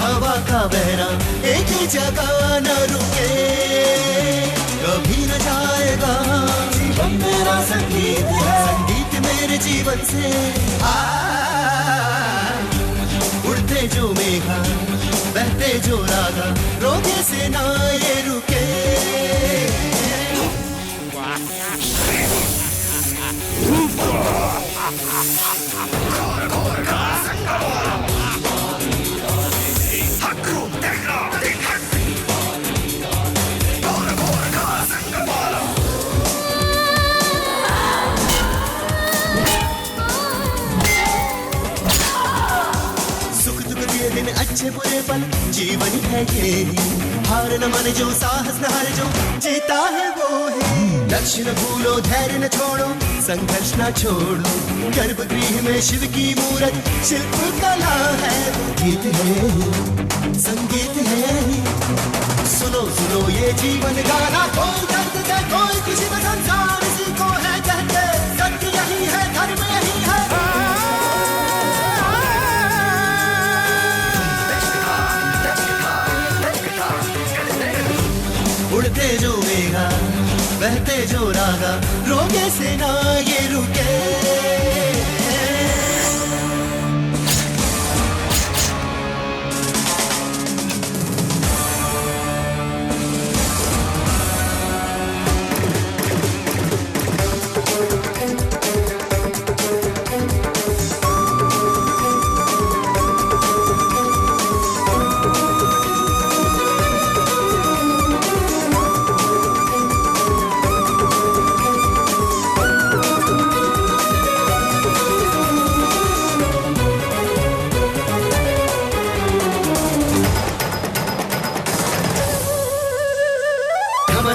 हवा का बहना, एक ही जगह न रुके। कभी न जाएगा जीवन मेरा संगीत है, संगीत मेरे जीवन से। उड़ते जो मेघा, बहते जो रागा, रोके से ना ये रुके। सुख दुख दिए दिन, अच्छे बुरे पल, जीवन है ये। हार न माने जो, साहस न हारे जो, जीता है वो है। लक्ष्य न भूलो, धैर्य न छोड़ो, संघर्ष न छोड़ो। गर्भगृह में शिव की मूरत, शिल्प कला है। गीत है, संगीत है। सुनो सुनो ये जीवन गाना, कोई दर्द दे, कोई खुशी में संसार इसी को है कहते। सत्य यही है, धर्म यही है। बहते जो मेघा, बहते जो रागा, रोगे से ना ये रुके।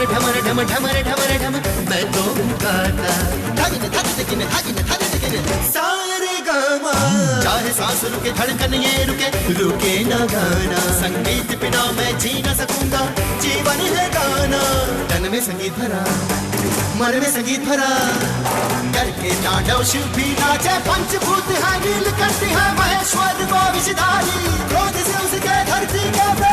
ढमर ढमर ढमर ढमर मैं तो गाता, सारे गामा, चाहे सांस रुके धड़कन ये रुके, रुके ना गाना। संगीत बिना मैं जी ना सकूंगा, जीवन है गाना। तन में संगीत भरा, मन में संगीत भरा, करके तांडव शिव भी नाचे। पंचभूत है नील कंठ है महेश्वर वो विषधारी, क्रोध से उसके धरती के पे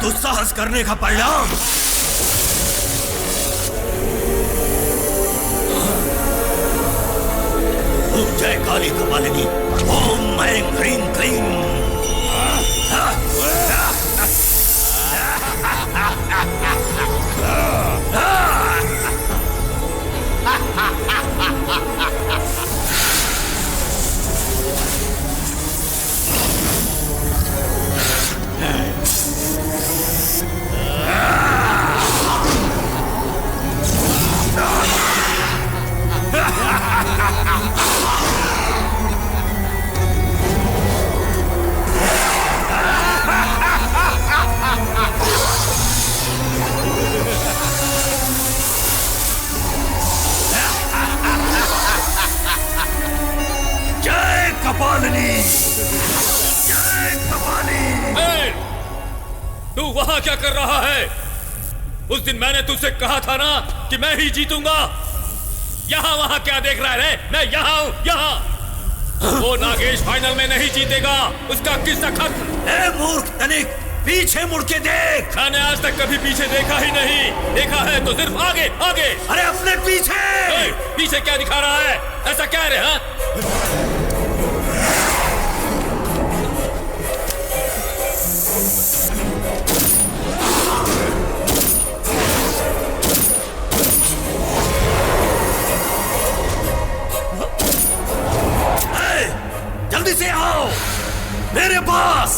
दुस्साहस करने का परिणाम। ओम जय काली कपालिनी, ओम ऐं ह्रीं क्लीं। तू वहां क्या कर रहा है? उस दिन मैंने तुझसे कहा था ना कि मैं ही जीतूंगा। यहाँ वहां क्या देख रहा है? मैं यहाँ हूँ, यहाँ। वो नागेश फाइनल में नहीं जीतेगा, उसका किस्सा खत्म। ए मूर्ख तनिक, पीछे मुड़ के देख। मैंने आज तक कभी पीछे देखा ही नहीं, देखा है तो सिर्फ आगे आगे। अरे अपने पीछे। पीछे क्या दिखा रहा है? ऐसा क्या रहे? हाँ? जल्दी से आओ मेरे पास।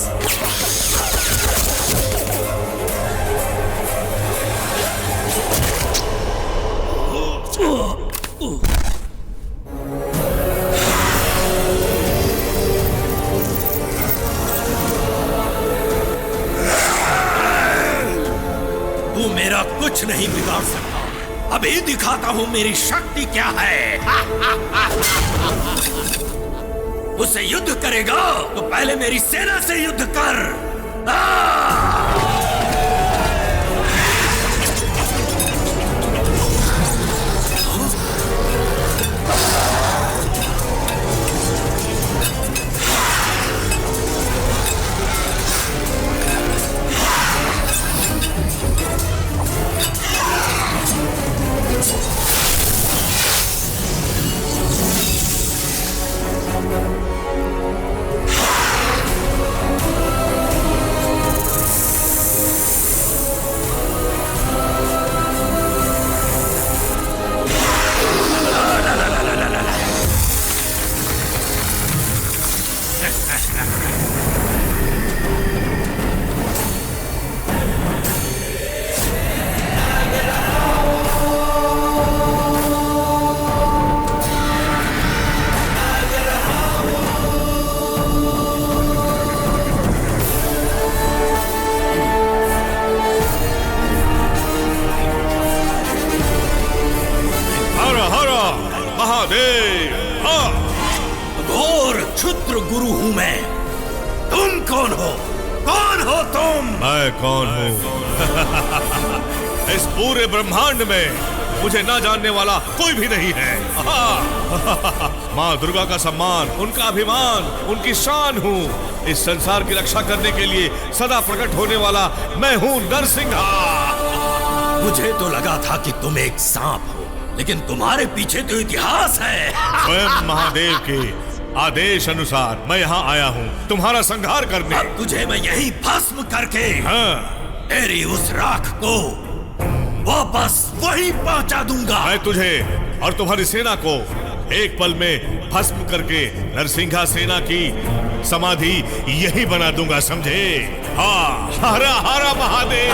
तू मेरा कुछ नहीं बिगाड़ सकता। अभी दिखाता हूं मेरी शक्ति क्या है। उससे युद्ध करेगा तो पहले मेरी सेना से युद्ध कर। महादेव। हाँ। घोर क्षुद्र गुरु हूँ मैं। तुम कौन हो? कौन हो तुम? मैं कौन हूँ? इस पूरे ब्रह्मांड में मुझे ना जानने वाला कोई भी नहीं है। माँ दुर्गा का सम्मान, उनका अभिमान, उनकी शान हूँ। इस संसार की रक्षा करने के लिए सदा प्रकट होने वाला मैं हूँ नरसिंहा। मुझे तो लगा था कि तुम एक सांप हो, लेकिन तुम्हारे पीछे तो इतिहास है। स्वयं महादेव के आदेश अनुसार मैं यहाँ आया हूँ तुम्हारा संहार करने। अब तुझे मैं यही भस्म करके तेरी उस राख को वापस वहीं पहुंचा दूंगा। मैं तुझे और तुम्हारी सेना को एक पल में भस्म करके नरसिंहा सेना की समाधि यही बना दूंगा, समझे? हाँ, हरा हरा महादेव।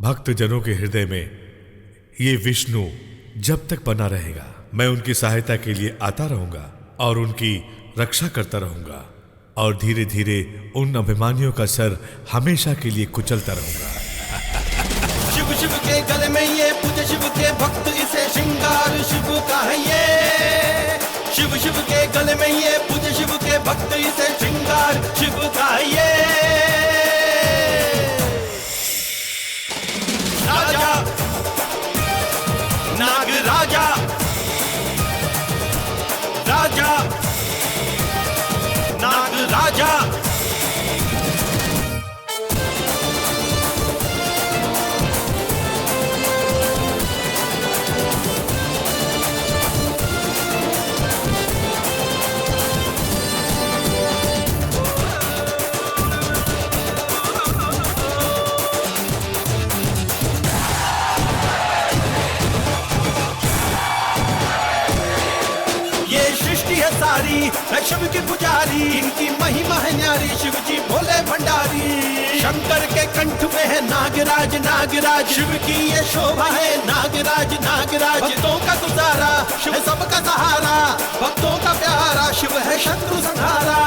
भक्त जनों के हृदय में ये विष्णु जब तक बना रहेगा, मैं उनकी सहायता के लिए आता रहूंगा और उनकी रक्षा करता रहूंगा और धीरे धीरे उन अभिमानियों का सर हमेशा के लिए कुचलता रहूंगा। शिव शिव के गले में ये पूजे शिव के भक्त, इसे श्रृंगार शिव का है ये। शिव शिव के गले में ये पूजे शिव के भक्त, इसे श्रृंगार शिव का है ये। राजा नाग राजा, राजा नाग राजा। सारी है शिव की पुजारी, इनकी महिमा है न्यारी, शिव जी भोले भंडारी। शंकर के कंठ में है नागराज नागराज, शिव की ये शोभा है नागराज नागराज। भक्तों का गुजारा शिव सबका सहारा, भक्तों का प्यारा शिव है शत्रु संहारा।